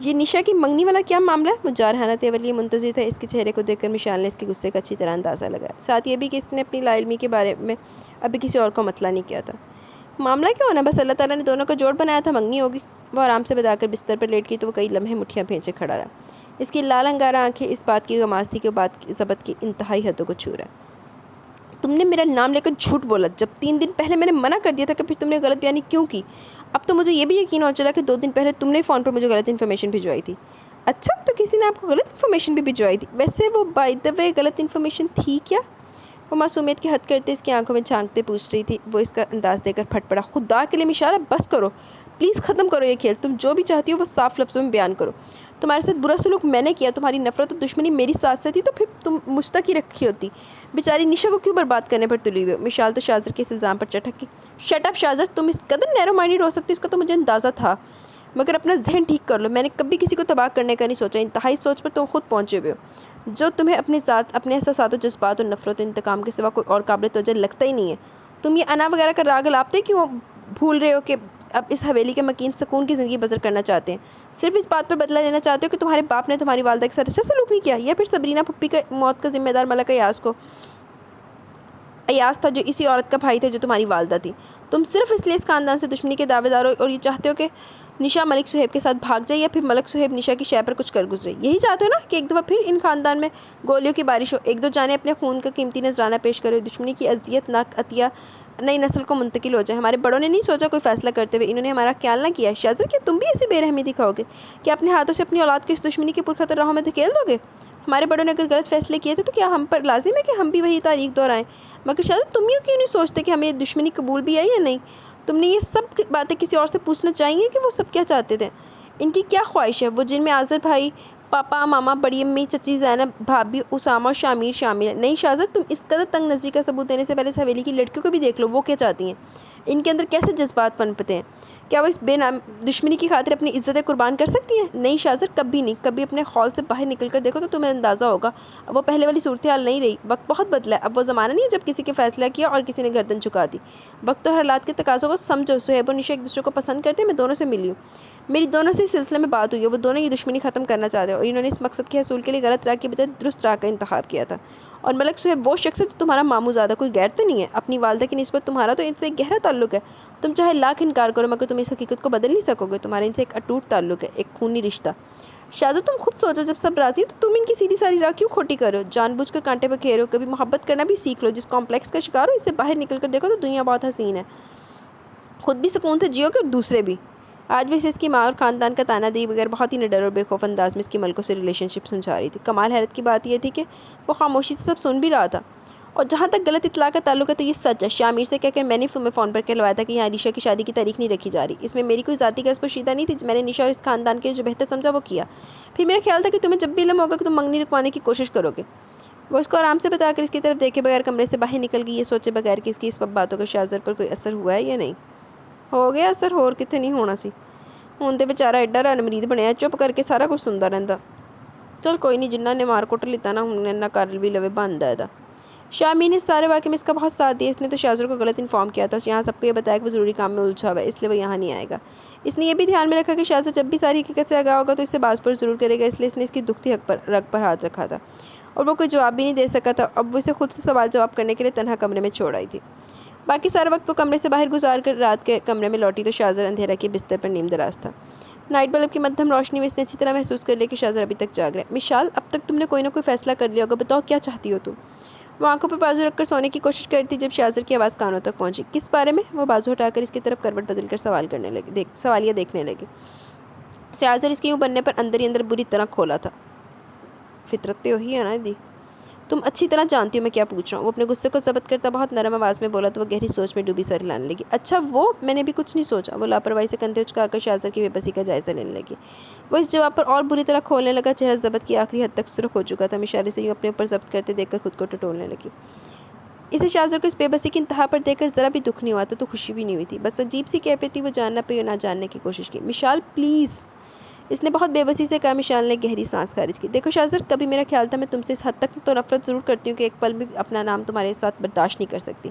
یہ نشا کی منگنی والا کیا معاملہ ہے؟ وہ جارحانہ تیور لیے منتظر تھا۔ اس کے چہرے کو دیکھ کر مشال نے اس کے غصے کا اچھی طرح اندازہ لگایا، ساتھ یہ بھی کہ اس نے اپنی لا علمی کے بارے میں ابھی کسی اور کو مطلع نہیں کیا تھا۔ معاملہ کیا ہونا، بس اللہ تعالیٰ نے دونوں کا جوڑ بنایا تھا، منگنی ہوگی۔ وہ آرام سے بتا کر بستر پر لیٹ گئی تو وہ کئی لمحے مٹھیاں بھینچے کھڑا رہا۔ اس کی لال انگارہ آنکھیں اس بات کی غماز تھی کہ وہ بات کی ضبط کی انتہائی حدوں کو چھو رہا ہے۔ تم نے میرا نام لے کر جھوٹ بولا، جب 3 دن پہلے میں نے منع کر دیا تھا کہ پھر تم نے غلط بیانی کیوں کی؟ اب تو مجھے یہ بھی یقین ہو چلا کہ 2 دن پہلے تم نے فون پر مجھے غلط انفارمیشن بھجوائی تھی۔ اچھا، تو کسی نے آپ کو غلط انفارمیشن بھی بھجوائی تھی؟ ویسے وہ بائی دی وے غلط انفارمیشن تھی کیا؟ وہ معصومیت کی حد کرتے اس کی آنکھوں میں جھانکتے پوچھ رہی تھی۔ وہ اس کا انداز دے کر پھٹ پڑا۔ خدا کے لیے مشالہ بس کرو، پلیز ختم کرو یہ کھیل۔ تم جو بھی چاہتی ہو وہ صاف لفظوں میں بیان کرو۔ تمہارے ساتھ برا سلوک میں نے کیا، تمہاری نفرت اور دشمنی میری ساتھ سے تھی تو پھر تم مجھ تک ہی رکھی ہوتی، بیچاری نشا کو کیوں برباد کرنے پر تلی ہوئی ہو؟ مشال تو شازر کے اس الزام پر چٹک گئی۔ شٹ اپ شازر، تم اس قدر نیرو مائنڈڈ ہو سکتی اس کا تو مجھے اندازہ تھا، مگر اپنا ذہن ٹھیک کر لو۔ میں نے کبھی کسی کو تباہ کرنے کا نہیں سوچا، انتہائی سوچ پر تم خود پہنچے ہوئے ہو، جو تمہیں اپنے ذات، اپنے احساسات و جذبات اور نفرت و انتقام کے سوا کوئی اور قابل توجہ لگتا ہی نہیں ہے۔ تم یہ انا وغیرہ کا راگ الاپتے کیوں بھول رہے ہو کہ اب اس حویلی کے مکین سکون کی زندگی بسر کرنا چاہتے ہیں؟ صرف اس بات پر بدلہ لینا چاہتے ہو کہ تمہارے باپ نے تمہاری والدہ کے ساتھ اچھا سلوک نہیں کیا، یا پھر صبرینہ پھپھی کی موت کا ذمہ دار ملکہ ایاز تھا، جو اسی عورت کا بھائی تھا جو تمہاری والدہ تھی؟ تم صرف اس لیے اس خاندان سے دشمنی کے دعوے دار ہو اور یہ چاہتے ہو کہ نشا ملک صہیب کے ساتھ بھاگ جائے، یا پھر ملک صہیب نشا کی شے پر کچھ کر گزرے؟ یہی چاہتے ہو نا کہ ایک دفعہ پھر ان خاندان میں گولیوں کی بارش ہو، 1-2 جانیں اپنے خون کا قیمتی نذرانہ پیش کرے، دشمنی کی اذیت ناک عطیہ نئی نسل کو منتقل ہو جائے؟ ہمارے بڑوں نے نہیں سوچا کوئی فیصلہ کرتے ہوئے، انہوں نے ہمارا خیال نہ کیا۔ شازر، کیا تم بھی ایسی بے رحمی دکھاؤ گے کہ اپنے ہاتھوں سے اپنی اولاد کو اس دشمنی کی پرخطر راہوں میں دھکیل دو گے؟ ہمارے بڑوں نے اگر غلط فیصلے کیے تھے تو کیا ہم پر لازم ہے کہ ہم بھی وہی تاریخ دہرائیں؟ مگر شازر، تم کیوں نہیں سوچتے کہ ہمیں یہ دشمنی قبول بھی ہے یا نہیں؟ تم نے یہ سب باتیں کسی اور سے پوچھنا چاہیے کہ وہ سب کیا چاہتے تھے، ان کی کیا خواہش ہے، وہ جن میں آذر بھائی، پاپا، ماما، بڑی امی، چچی زینب، بھابھی اسامہ اور شامیر شامل ہیں؟ نہیں شازر، تم اس قدر تنگ نظری کا ثبوت دینے سے پہلے اس حویلی کی لڑکیوں کو بھی دیکھ لو، وہ کیا چاہتی ہیں، ان کے اندر کیسے جذبات پنپتے ہیں؟ کیا وہ اس بے نام دشمنی کی خاطر اپنی عزتیں قربان کر سکتی ہیں؟ نہیں شازر، کبھی نہیں۔ کبھی اپنے خول سے باہر نکل کر دیکھو تو تمہیں اندازہ ہوگا، اب وہ پہلے والی صورتحال نہیں رہی، وقت بہت بدلا ہے۔ اب وہ زمانہ نہیں ہے جب کسی کے فیصلہ کیا اور کسی نے گردن جھکا دی، وقت اور حالات کے تقاضوں کو سمجھو۔ صہیب اور نشا ایک دوسرے کو پسند کرتے ہیں، میں دونوں سے ملی ہوں، میری دونوں سے اس سلسلے میں بات ہوئی ہے، وہ دونوں یہ دشمنی ختم کرنا چاہتے ہیں اور انہوں نے اس مقصد کے حصول کے لیے غلط راہ کی بجائے درست راہ کا انتخاب کیا تھا۔ اور ملک صہیب وہ شخص ہے جو تمہارا ماموں زادہ، کوئی غیر تو نہیں ہے؟ اپنی والدہ کی نسبت تمہارا تو ان سے ایک گہرا تعلق ہے، تم چاہے لاکھ انکار کرو مگر تم اس حقیقت کو بدل نہیں سکو گے، تمہارا ان سے ایک اٹوٹ تعلق ہے، ایک خونی رشتہ۔ شازر، تم خود سوچو، جب سب راضی تو تم ان کی سیدھی ساری راہ کیوں کھوٹی کرو، جان بوجھ کر کانٹے پہ کھیرو؟ کبھی محبت کرنا بھی سیکھ لو، جس کمپلیکس کا شکار ہو اس سے باہر نکل کر دیکھو تو دنیا بہت حسین ہے، خود بھی سکون سے جیو گے اور دوسرے بھی۔ آج بھی اس کی ماں اور خاندان کا تانا دی بغیر بہت ہی نڈر اور بے خوف انداز میں اس کی ملکوں سے ریلیشن شپ سمجھا رہی تھی۔ کمال حیرت کی بات یہ تھی کہ وہ خاموشی سے سب سن بھی رہا تھا۔ اور جہاں تک غلط اطلاع کا تعلق ہے تو یہ سچ ہے، شامیر سے کہہ کر میں نے فون پر کہلوایا تھا کہ یہاں نشا کی شادی کی تاریخ نہیں رکھی جا رہی، اس میں میری کوئی ذاتی غرض پوشیدہ نہیں تھی، میں نے نشا اور اس خاندان کے جو بہتر سمجھا وہ کیا۔ پھر میرا خیال تھا کہ تمہیں جب بھی علم ہوگا کہ تم منگنی رکوانے کی کوشش کرو گے۔ وہ اس کو آرام سے بتا کر اس کی طرف دیکھے بغیر کمرے سے باہر نکل گئی، یہ سوچے بغیر کہ اس کی اس باتوں کا شازر پر کوئی اثر ہوا ہے یا نہیں۔ ہو گیا اثر، ہور کتنے نہیں ہونا سی، ہوں تو بیچارہ ایڈا رن مرید بنیا، چپ کر کے سارا کچھ سنتا رہتا۔ چل کوئی نہیں، جنہ نے مار کٹ لیتا نا ہوں نہ کر بھی لوے بندا ہے۔ شامیر نے سارے واقعے میں اس کا بہت ساتھ دیا، اس نے تو شازر کو غلط انفارم کیا تھا، یہاں سب کو یہ بتایا کہ وہ ضروری کام میں الجھا ہوا ہے، اس لیے وہ یہاں نہیں آئے گا۔ اس نے یہ بھی دھیان میں رکھا کہ شازر جب بھی ساری حقیقت سے آگاہ ہوگا تو اس سے باز پرس ضرور کرے گا، اس لیے اس نے اس کی دکھتی رگ پر ہاتھ رکھا تھا اور وہ کوئی جواب بھی نہیں دے سکا تھا۔ اب وہ اسے خود سے سوال جواب کرنے کے لیے تنہا کمرے میں چھوڑ آئی تھی۔ باقی سارا وقت وہ کمرے سے باہر گزار کر رات کے کمرے میں لوٹی تو شازر اندھیرا کے بستر پر نیم دراز تھا۔ نائٹ بلب کی مدھم روشنی میں اس نے اچھی طرح محسوس کر لیا کہ شازر ابھی تک جاگ رہا ہے۔ مشال، اب تک تم نے کوئی نہ کوئی فیصلہ کر لیا ہوگا، بتاؤ کیا چاہتی ہو تم؟ وہ آنکھوں پر بازو رکھ کر سونے کی کوشش کرتی جب شازر کی آواز کانوں تک پہنچی۔ کس بارے میں؟ وہ بازو ہٹا کر اس کی طرف کروٹ بدل کر سوالیہ دیکھنے لگی۔ شازر اس کے یوں بننے پر اندر ہی اندر بری طرح کھولا تھا۔ فطرت تو وہی ہے نا دی، تم اچھی طرح جانتی ہو میں کیا پوچھ رہا ہوں۔ وہ اپنے غصے کو ضبط کرتا بہت نرم آواز میں بولا تو وہ گہری سوچ میں ڈوبی سر ہلانے لگی۔ اچھا وہ، میں نے بھی کچھ نہیں سوچا۔ وہ لاپرواہی سے کندھے اچکا کر شازر کی بے بسی کا جائزہ لینے لگی۔ وہ اس جواب پر اور بری طرح کھولنے لگا، چہرہ ضبط کی آخری حد تک سرخ ہو چکا تھا، اشارے سے یوں اپنے اوپر ضبط کرتے دیکھ کر خود کو ٹٹولنے لگی۔ اسے شازر کو اس بے بسی کی انتہا پر دیکھ کر ذرا بھی دکھ نہیں ہوا تھا تو خوشی بھی نہیں ہوئی تھی، بس عجیب سی کیفیت تھی، وہ جاننا پہ نہ جاننے کی کوشش کی۔ مشال پلیز، اس نے بہت بے بسی سے کہا۔ مشال نے گہری سانس خارج کی۔ دیکھو شازر، کبھی میرا خیال تھا میں تم سے اس حد تک تو نفرت ضرور کرتی ہوں کہ ایک پل بھی اپنا نام تمہارے ساتھ برداشت نہیں کر سکتی،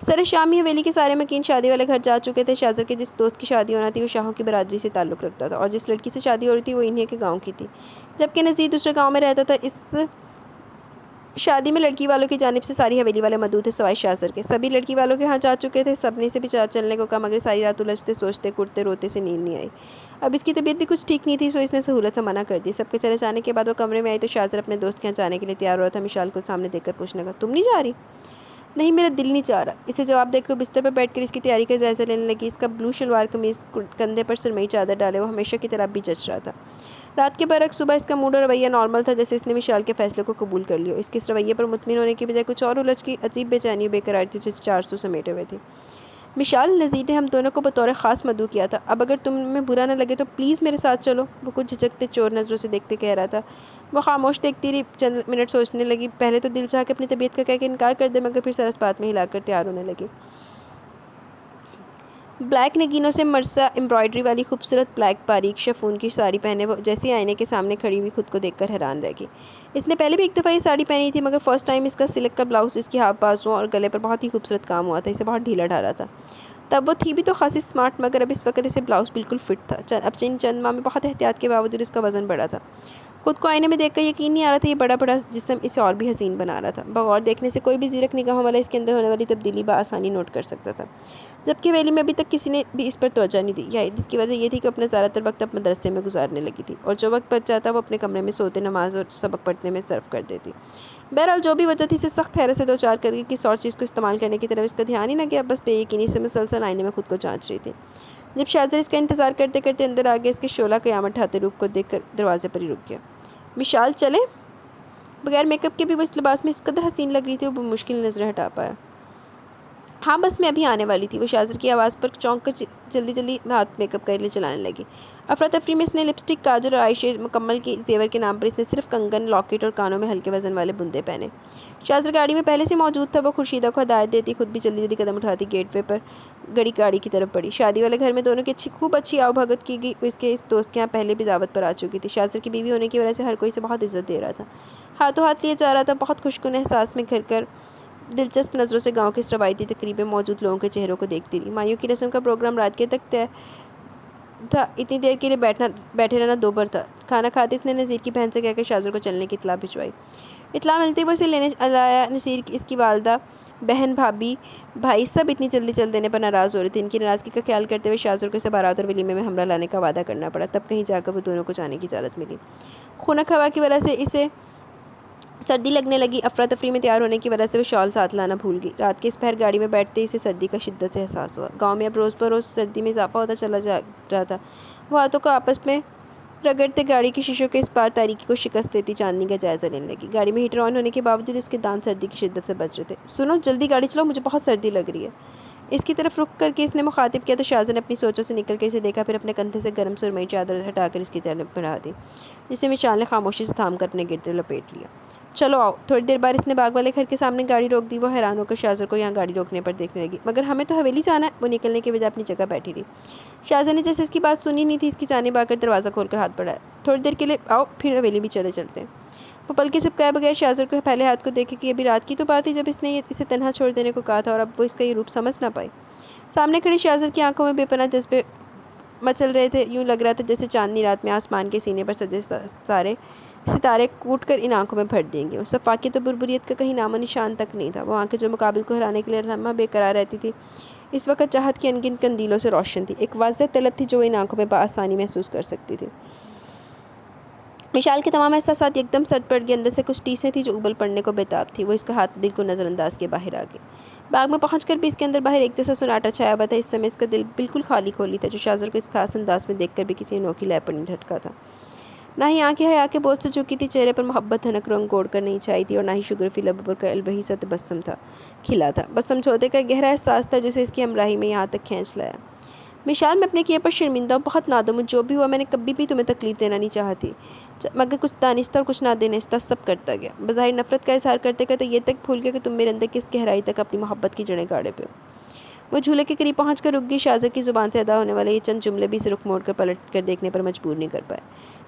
سر شامی حویلی کے سارے مکین شادی والے گھر جا چکے تھے۔ شازر کے جس دوست کی شادی ہونا تھی وہ شاہوں کی برادری سے تعلق رکھتا تھا اور جس لڑکی سے شادی ہو رہی تھی وہ انہی کے گاؤں کی تھی، جبکہ نذیر دوسرے گاؤں میں رہتا تھا۔ اس شادی میں لڑکی والوں کی جانب سے ساری حویلی والے موجود تھے سوائے شازر کے۔ سبھی لڑکی والوں کے ہاں جا چکے تھے، سب نے اسے بھی چلنے کو کہا، مگر ساری رات الجھتے سوچتے کرتے روتے سے نیند نہیں آئی۔ اب اس کی طبیعت بھی کچھ ٹھیک نہیں تھی، سو اس نے سہولت سے منع کر دی۔ سب کے چلے جانے کے بعد وہ کمرے میں آئی تو شازر اپنے دوست کے یہاں جانے کے لیے تیار ہو رہا تھا۔ مشال کو سامنے دیکھ کر پوچھنے لگا، تم نہیں جا رہی؟ نہیں، میرا دل نہیں چاہ رہا۔ اسے جواب دے کر بستر پر بیٹھ کر اس کی تیاری کا جائزہ لینے لگی۔ اس کا بلو شلوار قمیض، کندھے پر سرمئی چادر ڈالے وہ ہمیشہ کی طرح بھی جچ رہا تھا۔ رات کے برعکس صبح اس کا موڈ اور رویہ نارمل تھا، جیسے اس نے مشال کے فیصلے کو قبول کر لیا۔ اس کے اس رویے پر مطمئن ہونے کی بجائے کچھ اور الجھ کی عجیب بے چینی و بے قراری تھی جو 400 سمیٹے ہوئے تھی۔ مشال، نذیر نے ہم دونوں کو بطور خاص مدعو کیا تھا، اب اگر تمہیں برا نہ لگے تو پلیز میرے ساتھ چلو، وہ کچھ جھجکتے چور نظروں سے دیکھتے کہہ رہا تھا۔ وہ خاموش دیکھتی رہی، چند منٹ سوچنے لگی، پہلے تو دل چاہ کے اپنی طبیعت کا کہہ کے انکار کر دے، مگر پھر سر اس بات میں ہلا کر تیار ہونے لگی۔ بلیک نگینوں سے مرصع امبرائڈری والی خوبصورت بلیک باریک شفون کی ساڑی پہنے وہ جیسی آئینے کے سامنے کھڑی ہوئی خود کو دیکھ کر حیران رہ گئی۔ اس نے پہلے بھی ایک دفعہ یہ ساڑی پہنی تھی، مگر فرسٹ ٹائم اس کا سلک کا بلاؤز اس کی ہاف بازوؤں اور گلے پر بہت ہی خوبصورت کام ہوا تھا، اسے بہت ڈھیلا ڈھالا تھا۔ تب وہ تھی بھی تو خاصی سمارٹ، مگر اب اس وقت اسے بلاؤز بالکل فٹ تھا۔ اب چند ماہ میں بہت احتیاط کے باوجود اس کا وزن بڑھا تھا۔ خود کو آئینے میں دیکھ کر یقین نہیں آ رہا تھا، یہ بڑا جسم اسے اور بھی حسین بنا رہا تھا۔ بغور دیکھنے سے کوئی بھی زیرک نگاہوں والا اس کے اندر ہونے والی تبدیلی بآسانی نوٹ کر سکتا تھا، جبکہ حویلی میں ابھی تک کسی نے بھی اس پر توجہ نہیں دی۔ اس کی وجہ یہ تھی کہ اپنا زیادہ تر وقت اب مدرسے میں گزارنے لگی تھی اور جو وقت بچ جاتا وہ اپنے کمرے میں سوتے، نماز اور سبق پڑھنے میں صرف کر دیتی۔ بہرحال جو بھی وجہ تھی، اسے سخت حیرت سے دوچار کر کے کسی اور چیز کو استعمال کرنے کی طرف اس کا دھیان ہی نہ گیا، بس بے یقینی سے مسلسل آئینے میں خود کو جانچ رہی تھی۔ جب شازر اس کا انتظار کرتے کرتے اندر آ گیا، اس کے شعلہ قیامت ڈھاتے روپ کو دیکھ کر دروازے پر ہی رک گیا۔ مشال، چلیں؟ بغیر میک اپ کے بھی وہ اس لباس میں اس قدر حسین لگ رہی تھی، وہ مشکل نظریں ہٹا پایا۔ ہاں بس میں ابھی آنے والی تھی، وہ شازر کی آواز پر چونک کر جلدی ہاتھ میک اپ کے لیے چلانے لگی۔ افراتفری میں اس نے لپسٹک، کاجل اور آئی شیڈ مکمل کی، زیور کے نام پر اس نے صرف کنگن، لاکٹ اور کانوں میں ہلکے وزن والے بندے پہنے۔ شازر گاڑی میں پہلے سے موجود تھا، وہ خورشیدہ کو ہدایت دیتی خود بھی جلدی قدم اٹھاتی گیٹ وے پر گاڑی کی طرف بڑھی۔ شادی والے گھر میں دونوں کی خوب اچھی آؤ بھگت کی گئی، وہ اس کے اس دوست کے یہاں پہلے بھی دعوت پر آ چکی تھی۔ شازر کی بیوی ہونے کی وجہ سے ہر کوئی اسے بہت عزت دے رہا تھا، ہاتھوں ہاتھ لیا جا رہا تھا، بہت خوشکن احساس میں گھر کر دلچسپ نظروں سے گاؤں کے اس روایتی تقریب میں موجود لوگوں کے چہروں کو دیکھتی رہی۔ مائیوں کی رسم کا پروگرام رات کے تک طے تھا، اتنی دیر کے لیے بیٹھے رہنا دوبر تھا۔ کھانا کھاتے اس نے نذیر کی بہن سے کہہ کر شازر کو چلنے کی اطلاع بھجوائی۔ اطلاع ملتے وہ اسے لینے آیا۔ نذیر، اس کی والدہ، بہن، بھابھی، بھائی سب اتنی جلدی چل دینے پر ناراض ہو رہے تھے۔ ان کی ناراضگی کا خیال کرتے ہوئے شازر کو اسے بارات اور ولیمے میں ہمراہ لانے کا وعدہ کرنا پڑا، تب کہیں جا کر وہ دونوں کو جانے کی اجازت ملی۔ خنک ہوا کی وجہ سے اسے سردی لگنے لگی، افراتفری میں تیار ہونے کی وجہ سے وہ شال ساتھ لانا بھول گئی۔ رات کے اس پہر گاڑی میں بیٹھتے ہی اسے سردی کا شدت سے احساس ہوا۔ گاؤں میں اب روز بروز سردی میں اضافہ ہوتا چلا جا رہا تھا۔ وہ ہاتھوں کو آپس میں رگڑتے گاڑی کی شیشوں کے اس پار تاریکی کو شکست دیتی چاندنی کا جائزہ لینے لگی۔ گاڑی میں ہیٹر آن ہونے کے باوجود اس کے دانت سردی کی شدت سے بج رہے تھے۔ سنو، جلدی گاڑی چلاؤ، مجھے بہت سردی لگ رہی ہے۔ اس کی طرف رخ کر کے اس نے مخاطب کیا تو شازر نے اپنی سوچوں سے نکل کے اسے دیکھا، پھر اپنے کندھے سے گرم سرمئی چادر ہٹا کر اس کی طرف بڑھا دی، جسے مشال نے خاموشی سے تھام کر اپنے گرد لپیٹ لیا۔ چلو آؤ۔ تھوڑی دیر بعد اس نے باغ والے گھر کے سامنے گاڑی روک دی۔ وہ حیران ہو کر شازر کو یہاں گاڑی روکنے پر دیکھنے لگی۔ مگر ہمیں تو حویلی جانا ہے، وہ نکلنے کے بجائے اپنی جگہ بیٹھی رہی۔ شازر نے جیسے اس کی بات سنی نہیں تھی، اس کی جانب آ کر دروازہ کھول کر ہاتھ بڑھایا، تھوڑی دیر کے لیے آؤ، پھر حویلی بھی چلتے ہیں۔ وہ پلکیں جھپکائے بغیر شازر کو پہلے ہاتھ کو دیکھے کہ ابھی رات کی تو بات تھی جب اس نے اسے تنہا چھوڑ دینے کو کہا تھا، اور اب وہ اس کا یہ روپ سمجھ نہ پائی۔ سامنے کھڑی شازر کی آنکھوں میں بے پناہ جذبے مچل رہے تھے، یوں لگ رہا تھا جیسے چاندنی رات میں آسمان کے سینے پر سجے سارے ستارے کوٹ کر ان آنکھوں میں بھر دیں گے۔ صفاقیت و بربریت کا کہیں نام و نشان تک نہیں تھا۔ وہ آنکھیں جو مقابل کو ہرانے کے لیے لمحہ بے قرار رہتی تھی، اس وقت چاہت کی انگن قندیلوں سے روشن تھی، ایک واضح طلب تھی جو وہ ان آنکھوں میں بآسانی محسوس کر سکتی تھی۔ مشال کے تمام احساسات یکدم سرد پڑ گئے، اندر سے کچھ ٹیسیں تھیں جو ابل پڑنے کو بےتاب تھی۔ وہ اس کا ہاتھ بالکل نظر انداز کے باہر آ گئی۔ باغ میں پہنچ کر بھی اس کے اندر باہر ایک جیسا سناٹا چھایا ہوا تھا۔ اس سمے اس کا دل بالکل خالی تھا، جو شازر کو اس خاص انداز میں دیکھ کر بھی کسی انوکھی لے پر نہیں ڈھٹکا تھا۔ نہ ہی آنکھیں حیا کے بوجھ سے جھکی تھی، چہرے پر محبت دھنک رنگ گوڑ کر نہیں چھائی تھی، اور نہ ہی شگرفی لبوں پر کا الوہی سا تبسم کھلا تھا، بس سمجھوتے کا گہرا احساس تھا جو اسے اس کی ہمراہی میں یہاں تک کھینچ لایا۔ مشال، میں اپنے کیے پر شرمندہ ہوں، بہت نادم ہوں، جو بھی ہوا میں نے کبھی بھی تمہیں تکلیف دینا نہیں چاہتی، مگر کچھ دانستہ اور کچھ نادانستہ سب کرتا گیا۔ بظاہر نفرت کا اظہار کرتے کرتے یہ تک بھول گیا کہ تم میرے اندر کس گہرائی تک اپنی محبت کی جڑیں گاڑے پہ ہو۔ وہ جھولے کے قریب پہنچ کر رک گئی۔ شازر کی زبان سے ادا ہونے والے یہ چند جملے بھی اسے رخ موڑ کر پلٹ کر دیکھنے پر مجبور نہیں کر پائے۔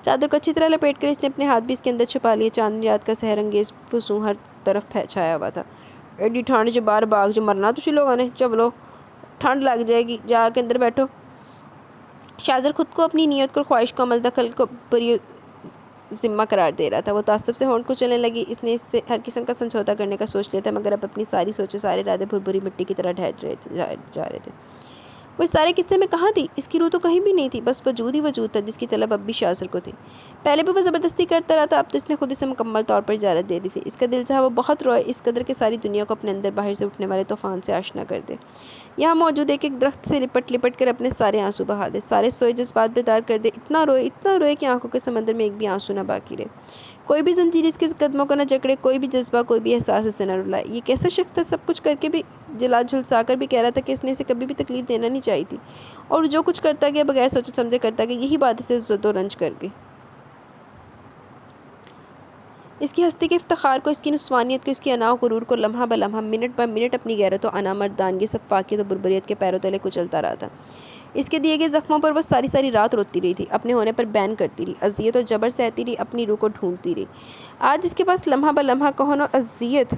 چادر کو اچھی طرح لپیٹ کر اس نے اپنے ہاتھ بھی اس کے اندر چھپا لیے۔ چاندنی رات کا سحر انگیز فسوں ہر طرف چھایا ہوا تھا۔ ایڈی ٹھنڈ جو باہر باغ جو مرنا تسی لوگوں نے، چلو ٹھنڈ لگ جائے گی، جا کے اندر بیٹھو۔ شاذر خود کو اپنی نیت کو خواہش کو عمل دخل کو بری ذمہ قرار دے رہا تھا۔ وہ تعصب سے ہونٹ کو چلنے لگی۔ اس نے اس سے ہر قسم کا سمجھوتا کرنے کا سوچ لیا تھا، مگر اب اپنی ساری سوچیں، سارے ارادے بھری مٹی کی طرح جا رہے تھے۔ وہ اس سارے قصے میں کہاں تھی؟ اس کی روح تو کہیں بھی نہیں تھی، بس وجود ہی وجود تھا جس کی طلب اب بھی شاذر کو تھی۔ پہلے بھی وہ زبردستی کرتا رہا تھا، اب تو اس نے خود اسے مکمل طور پر اجازت دے دی تھی۔ اس کا دل چاہا وہ بہت روئے، اس قدر کہ ساری دنیا کو اپنے اندر باہر سے اٹھنے والے طوفان سے آشنا کر دے، یہاں موجود ایک درخت سے لپٹ کر اپنے سارے آنسو بہا دے، سارے سوئے جذبات بیدار کر دے، اتنا روئے کہ آنکھوں کے سمندر میں ایک بھی آنسو نہ باقی رہے، کوئی بھی زنجیر اس کے قدموں کو نہ جکڑے، کوئی بھی جذبہ، کوئی بھی احساس اسے نہ رلائے۔ یہ کیسا شخص تھا، سب کچھ کر کے بھی جھلسا کر بھی کہہ رہا تھا کہ اس نے اسے کبھی بھی تکلیف دینا نہیں چاہی تھی، اور جو کچھ کرتا گیا بغیر سوچے سمجھے کرتا گیا، یہی بات اسے زد و رنج کر گئی۔ اس کی ہستی کے افتخار کو، اس کی نسوانیت کو، اس کی انا و غرور کو لمحہ بلمحہ، منٹ بہ منٹ اپنی غیرت و انا، مردانگی، سفاکیت و بربریت کے پیروں تلے کچلتا رہا تھا۔ اس کے دیے گئے زخموں پر وہ ساری رات روتی رہی تھی، اپنے ہونے پر بین کرتی رہی، اذیت و جبر سہتی رہی، اپنی روح کو ڈھونڈتی رہی۔ آج اس کے پاس لمحہ بلمحہ کہن و اذیت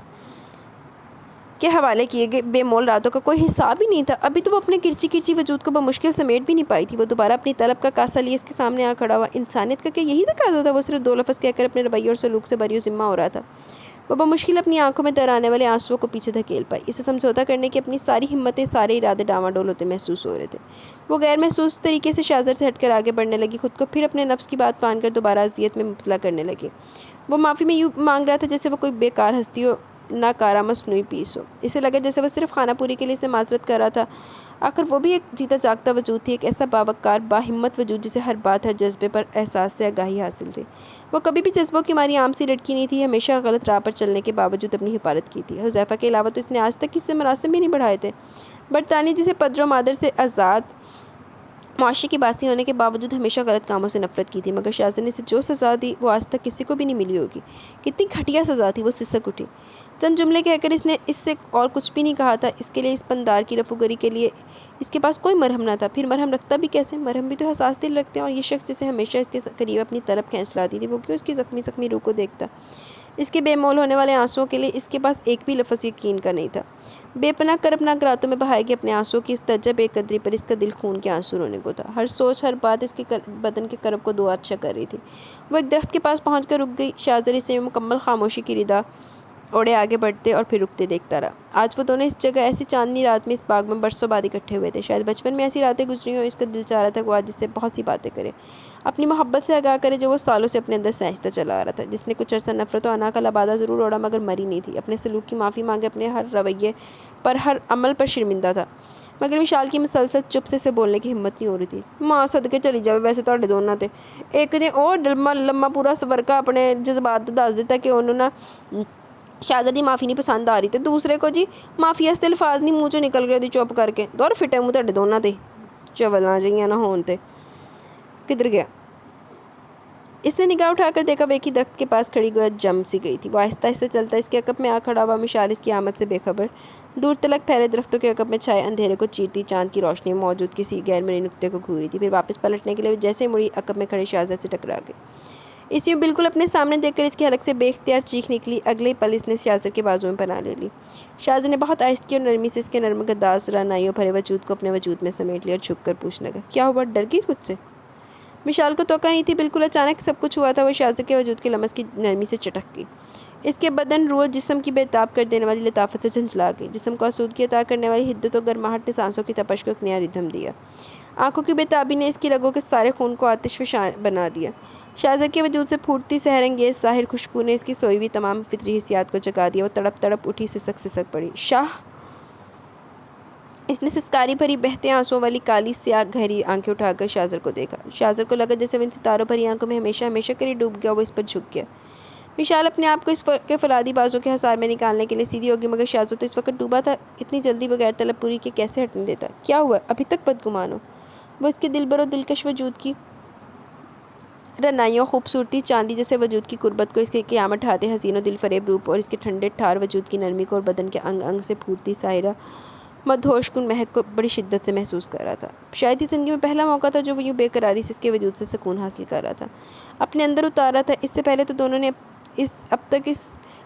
کے حوالے کیے گئے بے مول راتوں کا کوئی حساب ہی نہیں تھا۔ ابھی تو وہ اپنے کرچی وجود کو بمشکل سمیٹ بھی نہیں پائی تھی۔ وہ دوبارہ اپنی طلب کا کاسہ لیے اس کے سامنے آ کھڑا ہوا۔ انسانیت کا کیا یہی تقاضا تھا؟ وہ صرف دو لفظ کہہ کر اپنے رویے اور سلوک سے بری و ذمہ ہو رہا تھا۔ وہ بمشکل اپنی آنکھوں میں در آنے والے آنسوؤں کو پیچھے دھکیل پائی۔ اسے سمجھوتا کرنے کی اپنی ساری ہمتیں، سارے ارادے ڈاواڈول ہوتے محسوس ہو رہے تھے۔ وہ غیر محسوس طریقے سے شاذر سے ہٹ کر آگے بڑھنے لگی، خود کو پھر اپنے نفس کی بات مان کر دوبارہ اذیت میں مبتلا کرنے لگی۔ وہ معافی میں یوں مانگ رہا تھا جیسے وہ کوئی بیکار ہستی ہو، ناکارہ مصنوعی پیس ہو۔ اسے لگا جیسے وہ صرف خانہ پوری کے لیے اسے معذرت کر رہا تھا۔ آخر وہ بھی ایک جیتا جاگتا وجود تھی، ایک ایسا باوقار، باہمت وجود جسے ہر بات، ہر جذبے پر احساس سے آگاہی حاصل تھی۔ وہ کبھی بھی جذبوں کی ماری عام سی لڑکی نہیں تھی، ہمیشہ غلط راہ پر چلنے کے باوجود اپنی حفاظت کی تھی۔ حذیفہ کے علاوہ تو اس نے آج تک اس سے مراسم بھی نہیں بڑھائے تھے۔ برطانیہ جسے پدر و مادر سے آزاد معاشرے کی باسی ہونے کے باوجود ہمیشہ غلط کاموں سے نفرت کی تھی، مگر شاذر نے اسے جو سزا دی وہ آج تک کسی کو بھی نہیں ملی ہوگی۔ کتنی گھٹیا سزا تھی! وہ سسک اٹھی۔ چند جملے کہہ کر اس نے اس سے اور کچھ بھی نہیں کہا تھا۔ اس کے لیے، اس پندار کی رفوگری کے لیے اس کے پاس کوئی مرہم نہ تھا۔ پھر مرہم رکھتا بھی کیسے؟ مرہم بھی تو حساس دل رکھتے ہیں، اور یہ شخص جسے ہمیشہ اس کے قریب اپنی طرف کھینچ لاتی تھی، وہ کیوں اس کی زخمی روح کو دیکھتا؟ اس کے بے مول ہونے والے آنسوؤں کے لیے اس کے پاس ایک بھی لفظ یقین کا نہیں تھا۔ بے پناہ کربناک راتوں میں بہائے گئے اپنے آنسوؤں کی اس درجہ بے قدری پر اس کا دل خون کے آنسو رونے کو تھا۔ ہر سوچ، ہر بات اس کے بدن کے کرب کو دو آتشا کر رہی تھی۔ وہ ایک درخت کے پاس پہنچ کر رک گئی۔ شاذر اسے مکمل خاموشی کی ردا اوڑھے آگے بڑھتے اور پھر رکتے دیکھتا رہا۔ آج وہ دونوں اس جگہ، ایسی چاندنی رات میں، اس باغ میں برسوں بعد اکٹھے ہوئے تھے۔ شاید بچپن میں ایسی راتیں گزری ہوں۔ اس کا دل چاہ رہا تھا کہ وہ آج اس سے بہت سی باتیں کرے، اپنی محبت سے آگاہ کرے جو وہ سالوں سے اپنے اندر سینچتا چلا آ رہا تھا، جس نے کچھ عرصہ نفرت و انا کا لبادہ ضرور اوڑھا مگر مری نہیں تھی، اپنے سلوک کی معافی مانگے، اپنے ہر رویے پر، ہر عمل پر شرمندہ تھا، مگر وشال کی مسلسل چپ سے بولنے کی ہمت نہیں ہو رہی تھی۔ ماں صدقے چلی جاوے، ویسے تہاڈے دونوں تے ایک دن او لما پورا سورکا اپنے جذبات دس دیتا کہ انہوں نا شاذر دی معافی نہیں پسند آ رہی، تے دوسرے کو جی معافی واسطے الفاظ نہیں منہ چوں نکل گئے دی چپ کر کے، دور فٹے منہ تہاڈے دونوں تے چولاں جہیاں نہ ہون تے۔ کدھر گیا؟ اس نے نگاہ اٹھا کر دیکھا، وہ ایک ہی درخت کے پاس کھڑی گویا جم سی گئی تھی۔ وہ آہستہ آہستہ چلتا اس کے عقب میں آ کھڑا ہوا، مشال اس کی آمد سے بے خبر، دور تلک پھیلے درختوں کے عقب میں چھائے اندھیرے کو چیرتی چاند کی روشنی میں موجود کسی غیر مرئی نقطے کو گھور رہی تھی۔ پھر واپس پلٹنے کے لیے جیسے مڑی، عقب میں کھڑے شاذر سے ٹکرا گئی۔ اس یوں بالکل اپنے سامنے دیکھ کر اس کے حلق سے بے اختیار چیخ نکلی۔ اگلے ہی پل اس نے شاذر کے بازو میں پناہ لے لی۔ شاذر نے بہت آہستگی اور نرمی سے اس کے نرم گداز رعنائیوں بھرے وجود کو اپنے وجود میں سمیٹ لیا اور جھک کر پوچھنے لگا، کیا ہوا؟ ڈر گئی مجھ سے؟ مشال کو توقع نہیں تھی، بالکل اچانک سب کچھ ہوا تھا۔ وہ شاذر کے وجود کے لمس کی نرمی سے چٹک گئی۔ اس کے بدن، روح، جسم کی بے تاب کر دینے والی لطافت سے جھنجھلا گئی۔ جسم کو آسودگی عطا کرنے والی حدت و گرماہٹ نے سانسوں کی تپش کو ایک نیا ردھم دیا۔ آنکھوں کی بے تابی نے اس کی رگوں کے سارے خون کو آتش فشاں بنا دیا۔ شاذر کے وجود سے پھوٹتی سحر انگیز ظاہر خوشبو نے اس کی سوئی ہوئی تمام فطری حسیات کو جگا دیا۔ وہ تڑپ تڑپ اٹھی، سسک پڑی۔ شاہ! اس نے سسکاری بھری بہتے آنسوؤں والی کالی سیاہ گہری آنکھیں اٹھا کر شاذر کو دیکھا۔ شاذر کو لگا جیسے وہ ان ستاروں بھری آنکھوں میں ہمیشہ ہمیشہ کے لیے ڈوب گیا۔ وہ اس پر جھک گیا۔ مشال اپنے آپ کو اس کے فولادی بازوں کے حصار میں نکالنے کے لیے سیدھی ہوگی، مگر شاذر تو اس وقت ڈوبا تھا۔ اتنی جلدی بغیر طلب پوری کے کیسے ہٹنے دیتا؟ کیا ہوا؟ ابھی تک بدگمان ہو؟ وہ اس کے دلبر و دلکش وجود کی رعنائیوں، خوبصورتی، چاندی جیسے وجود کی قربت کو، اس کے قیامت ڈھاتے حسین و دل فریب روپ اور اس کے ٹھنڈے ٹھار وجود کی نرمی کو اور بدن کے انگ انگ سے پھوٹتی ساحرہ مدہوش کن مہک کو بڑی شدت سے محسوس کر رہا تھا۔ شاید ہی زندگی میں پہلا موقع تھا جو وہ یوں بے قراری سے اس کے وجود سے سکون حاصل کر رہا تھا، اپنے اندر اتار رہا تھا۔ اس سے پہلے تو دونوں نے اب تک اس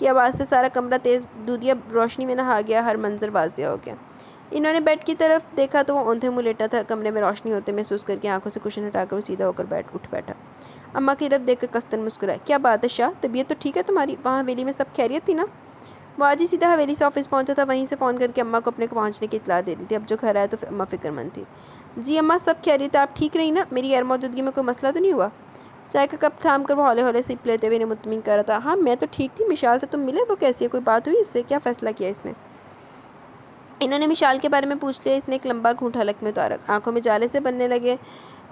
کی آواز سے سارا کمرہ تیز دودھیا روشنی میں نہا گیا، ہر منظر واضح ہو گیا۔ انہوں نے بیڈ کی طرف دیکھا تو وہ اوندھے منہ لیٹا تھا، کمرے میں روشنی ہوتے محسوس کر کے آنکھوں سے کشن ہٹا کر وہ سیدھا ہو کر اٹھ بیٹھا۔ اماں کی طرف دیکھ کر قصدن مسکرایا۔ کیا بات ہے شاہ، طبیعت تو ٹھیک ہے تمہاری؟ وہاں حویلی میں سب خیریت تھی نا؟ وہ آج ہی سیدھا حویلی سے آفس پہنچا تھا، وہیں سے فون کر کے اماں کو اپنے پہنچنے کی اطلاع دے دی تھی۔ اب جو گھر آیا تو اماں فکر مند تھی۔ جی اماں سب خیریت ہے، آپ ٹھیک رہی نا؟ میری غیر موجودگی میں کوئی مسئلہ تو نہیں ہوا؟ چائے کا کپ تھام کر وہ ہولے ہولے سپ لیتے ہوئے انہیں مطمئن کر رہا تھا۔ ہاں میں تو ٹھیک تھی، مشال سے تم ملے؟ وہ کیسی ہے؟ کوئی بات ہوئی اس سے؟ کیا فیصلہ کیا اس نے؟ انہوں نے مشال کے بارے میں پوچھ لیا۔ اس نے ایک لمبا گھونٹ حلق میں اتارا، آنکھوں میں جالے سے بننے لگے۔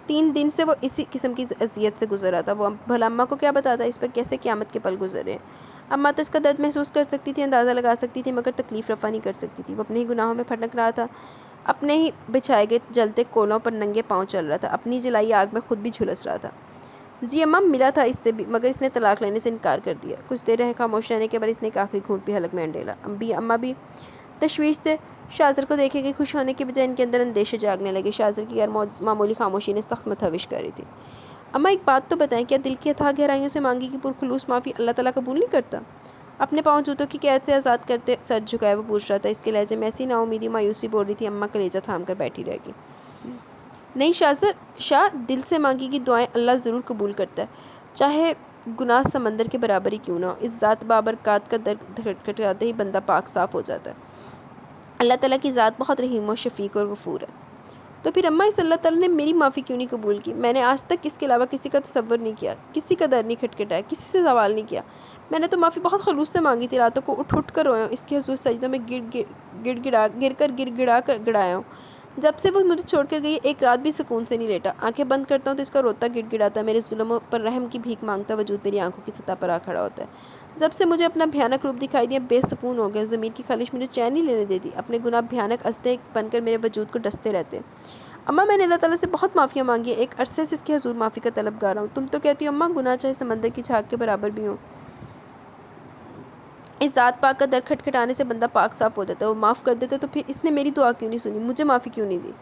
3 دن سے وہ اسی قسم کی اذیت سے گزر رہا تھا۔ وہ بھلا اماں کو کیا بتاتا اس پر کیسے قیامت کے پل گزر رہے ہیں؟ اماں تو اس کا درد محسوس کر سکتی تھی، اندازہ لگا سکتی تھی، مگر تکلیف رفع نہیں کر سکتی تھی۔ وہ اپنے ہی گناہوں میں پھٹک رہا تھا، اپنے ہی بچھائے گئے جلتے کولوں پر ننگے پاؤں چل رہا تھا، اپنی جلائی آگ میں خود بھی جھلس رہا تھا۔ جی اماں ملا تھا اس سے بھی، مگر اس نے طلاق لینے سے انکار کر دیا۔ کچھ دیر رہ خاموش رہنے کے بعد اس نے ایک آخری گھونٹ بھی حلق میں انڈیلا۔ اماں بھی تشویش سے شاہزر کو دیکھے گی، خوش ہونے کے بجائے ان کے اندر اندیشے جاگنے لگے۔ شاہزر کی غیر معمولی خاموشی نے سخت متحوش کری تھی۔ اماں ایک بات تو بتائیں، کیا دل کی اتھاہ گہرائیوں سے مانگی کی پرخلوص معافی اللہ تعالیٰ قبول نہیں کرتا؟ اپنے پاؤں جوتوں کی قید سے آزاد کرتے سر جھکائے وہ پوچھ رہا تھا۔ اس کے لہجے میں ایسی نا امیدی مایوسی بول رہی تھی، اماں کلیجہ تھام کر بیٹھی رہ گئی۔ نہیں شاہ، دل سے مانگی کی دعائیں اللہ ضرور قبول کرتا ہے، چاہے گناہ سمندر کے برابر ہی کیوں نہ ہو۔ اس ذات بابرکات کا در کھٹکھٹاتے ہی بندہ پاک صاف ہو جاتا ہے۔ اللہ تعالیٰ کی ذات بہت رحیم و شفیق اور غفور ہے۔ تو پھر اماں اس اللہ تعالیٰ نے میری معافی کیوں نہیں قبول کی؟ میں نے آج تک اس کے علاوہ کسی کا تصور نہیں کیا، کسی کا در نہیں کھٹکھٹایا، کسی سے سوال نہیں کیا۔ میں نے تو معافی بہت خلوص سے مانگی تھی، راتوں کو اٹھ کر رویا ہوں، اس کے حضور سجدوں میں گر گڑا کر گڑایا ہوں۔ جب سے وہ مجھے چھوڑ کر گئی ایک رات بھی سکون سے نہیں لیٹا۔ آنکھیں بند کرتا ہوں تو اس کا روتا گڑ گڑاتا، میرے ظلموں پر رحم کی بھیک مانگتا وجود میری آنکھوں کی سطح پر آ کھڑا ہوتا ہے۔ جب سے مجھے اپنا بھیانک روپ دکھائی دیا بے سکون ہو گیا، ضمیر کی خلش مجھے چین نہیں لینے دیتی، اپنے گناہ بھیانک ازدے بن کر میرے وجود کو ڈستے رہتے۔ اماں میں نے اللہ تعالیٰ سے بہت معافیاں مانگی ہیں، ایک عرصے سے اس کے حضور معافی کا طلبگار ہوں۔ تم تو کہتی ہو اماں گناہ چاہے سمندر کی جھاگ کے برابر بھی ہوں، اس ذات پاک کا در کھٹکھٹانے سے بندہ پاک صاف ہو جاتا ہے، وہ معاف کر دیتا ہے۔ تو پھر اس نے میری دعا کیوں نہیں سنی، مجھے معافی کیوں نہیں دی؟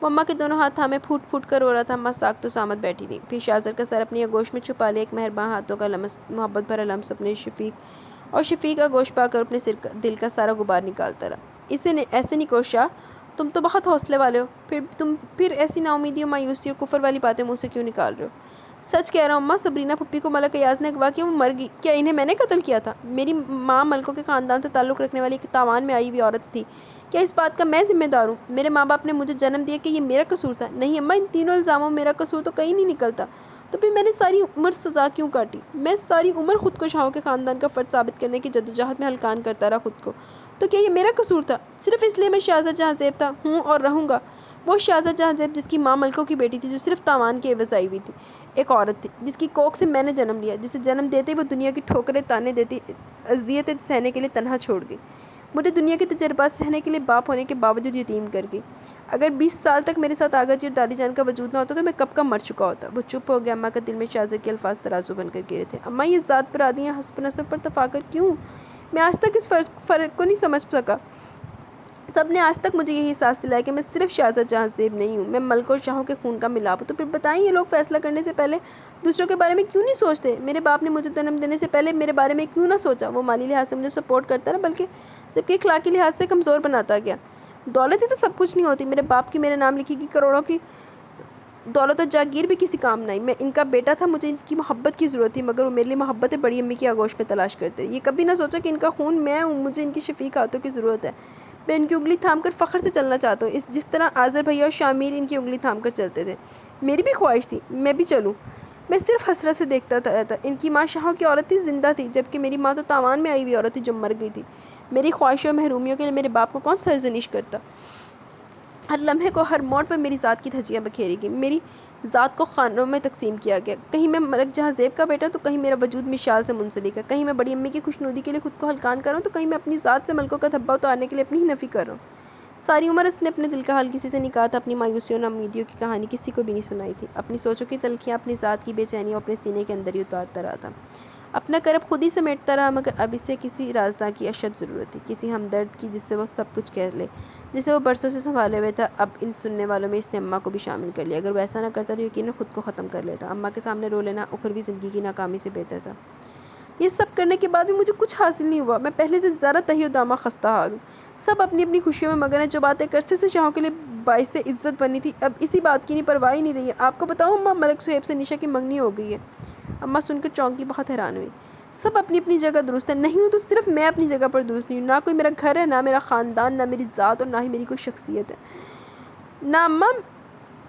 وہ اماں کے دونوں ہاتھ تھامے پھوٹ پھوٹ کر رو رہا تھا۔ اماں ساکت و سامت بیٹھی رہی، پھر شاہزر کا سر اپنی آغوش میں چھپا لیا، ایک مہرباں ہاتھوں کا لمس، محبت بھرا لمس اپنے شفیق آغوش پا کر اپنے دل کا سارا غبار نکالتا رہا۔ ایسے نہیں کہو شاہ، تم تو بہت حوصلے والے ہو، پھر ایسی نا امیدی اور مایوسی اور کفر والی باتیں منہ سے کیوں نکال رہے ہو؟ سچ کہہ رہا ہوں اماں، سبرینہ پھپھی کو ملک ایاز نے اغوا کیا، وہ مر گئی۔ کیا انہیں میں نے قتل کیا تھا؟ میری ماں ملکوں کے خاندان سے تعلق رکھنے والی ایک تاوان میں آئی ہوئی عورت تھی، کیا اس بات کا میں ذمہ دار ہوں؟ میرے ماں باپ نے مجھے جنم دیا کہ یہ میرا قصور تھا؟ نہیں اماں، ان تینوں الزاموں میں میرا قصور تو کہیں نہیں نکلتا۔ تو پھر میں نے ساری عمر سزا کیوں کاٹی؟ میں ساری عمر خود کو شاہوں کے خاندان کا فرد ثابت کرنے کی جدوجہد میں ہلکان کرتا رہا خود کو، تو کیا یہ میرا قصور تھا؟ صرف اس لیے میں شاہزادہ جہاں زیب تھا، ہوں اور رہوں گا۔ وہ شاہزادہ جہاں زیب جس کی ماں ملکوں کی بیٹی تھی، جو صرف تاوان کے عوض آئی ہوئی تھی، ایک عورت تھی جس کی کوکھ سے میں نے جنم لیا، جسے جنم دیتے ہی وہ دنیا کی ٹھوکریں تانے دیتی اذیتیں سہنے کے لیے تنہا چھوڑ گئی، مجھے دنیا کے تجربات سہنے کے لیے باپ ہونے کے باوجود یتیم کر گئی۔ اگر 20 سال تک میرے ساتھ آغا جی اور دادی جان کا وجود نہ ہوتا تو میں کب کا مر چکا ہوتا۔ وہ چپ ہو گیا، اماں کا دل میں شاہزر کے الفاظ ترازو بن کر گرے تھے۔ اماں یہ ذات پر آدھی ہیں، حسب نسب پر تفاخر کیوں؟ میں آج تک اس فرق کو نہیں سمجھ سکا۔ سب نے آج تک مجھے یہی احساس دلایا کہ میں صرف شاہزادہ جہاں زیب نہیں ہوں، میں ملک اور شاہوں کے خون کا ملاپ ہوں۔ تو پھر بتائیں یہ لوگ فیصلہ کرنے سے پہلے دوسروں کے بارے میں کیوں نہیں سوچتے؟ میرے باپ نے مجھے جنم دینے سے پہلے میرے بارے میں کیوں نہ سوچا؟ وہ مالی لحاظ سے مجھے سپورٹ کرتا رہا، بلکہ جبکہ اخلاقی لحاظ سے کمزور بناتا گیا۔ دولت ہی تو سب کچھ نہیں ہوتی۔ میرے باپ کی میرے نام لکھی گئی کروڑوں کی دولت اور جاگیر بھی کسی کام نہیں۔ میں ان کا بیٹا تھا، مجھے ان کی محبت کی ضرورت تھی، مگر وہ میرے لیے محبت بڑی امی کی آغوش میں تلاش کرتے۔ یہ کبھی نہ سوچا کہ ان کا خون میں ہوں، مجھے ان کی شفیق ہاتھوں کی ضرورت ہے۔ میں ان کی انگلی تھام کر فخر سے چلنا چاہتا ہوں، جس طرح آذر بھیا اور شامیر ان کی انگلی تھام کر چلتے تھے۔ میری بھی خواہش تھی میں بھی چلوں، میں صرف حسرت سے دیکھتا رہتا۔ ان کی ماں شاہوں کی عورت تھی، زندہ تھی، جبکہ میری ماں تو تاوان میں آئی ہوئی عورت تھی جو مر گئی تھی۔ میری خواہشوں اور محرومیوں کے لیے میرے باپ کو کون سرزنش کرتا؟ ہر لمحے کو، ہر موڑ پر میری ذات کی دھجیاں بکھیری گئی، میری ذات کو خانوں میں تقسیم کیا گیا۔ کہیں میں ملک جہاں زیب کا بیٹا تو کہیں میرا وجود مشال سے منسلک ہے، کہیں میں بڑی امی کی خوشنودی کے لیے خود کو ہلکان کر رہا ہوں تو کہیں میں اپنی ذات سے ملکوں کا دھبا اتارنے کے لیے اپنی ہی نفی کر رہا ہوں۔ ساری عمر اس نے اپنے دل کا حال کسی سے نہیں کہا تھا، اپنی مایوسیوں اور امیدیوں کی کہانی کسی کو بھی نہیں سنائی تھی، اپنی سوچوں کی تلخیاں، اپنی ذات کی بے چینیوں اپنے سینے کے اندر ہی اتارتا رہا تھا، اپنا کرب خود ہی سمیٹتا رہا۔ مگر اب اسے کسی رازداں کی اشد ضرورت تھی، کسی ہمدرد کی جس سے وہ سب کچھ کہہ لے، جسے وہ برسوں سے سنبھالے ہوئے تھا۔ اب ان سننے والوں میں اس نے اماں کو بھی شامل کر لیا، اگر وہ ایسا نہ کرتا تو یقیناً خود کو ختم کر لیتا۔ اماں کے سامنے رو لینا اخروی زندگی کی ناکامی سے بہتر تھا۔ یہ سب کرنے کے بعد بھی مجھے کچھ حاصل نہیں ہوا. میں پہلے سے زیادہ تہی و دامہ خستہ حال ہوں. سب اپنی اپنی خوشیوں میں مگن ہیں. جو باتیں عرصے سے شاہوں کے لیے باعث عزت بنی تھی اب اسی بات کی نہیں پرواہ ہی نہیں رہی ہے. آپ کو بتاؤں اماں، ملک صہیب سے نشا کی منگنی ہو گئی ہے. اماں سن کر چونکی، بہت حیران ہوئی. سب اپنی اپنی جگہ درست ہے. نہیں ہوں تو صرف میں اپنی جگہ پر درست نہیں ہوں. نہ کوئی میرا گھر ہے، نہ میرا خاندان، نہ میری ذات، اور نہ ہی میری کوئی شخصیت ہے. نہ اماں.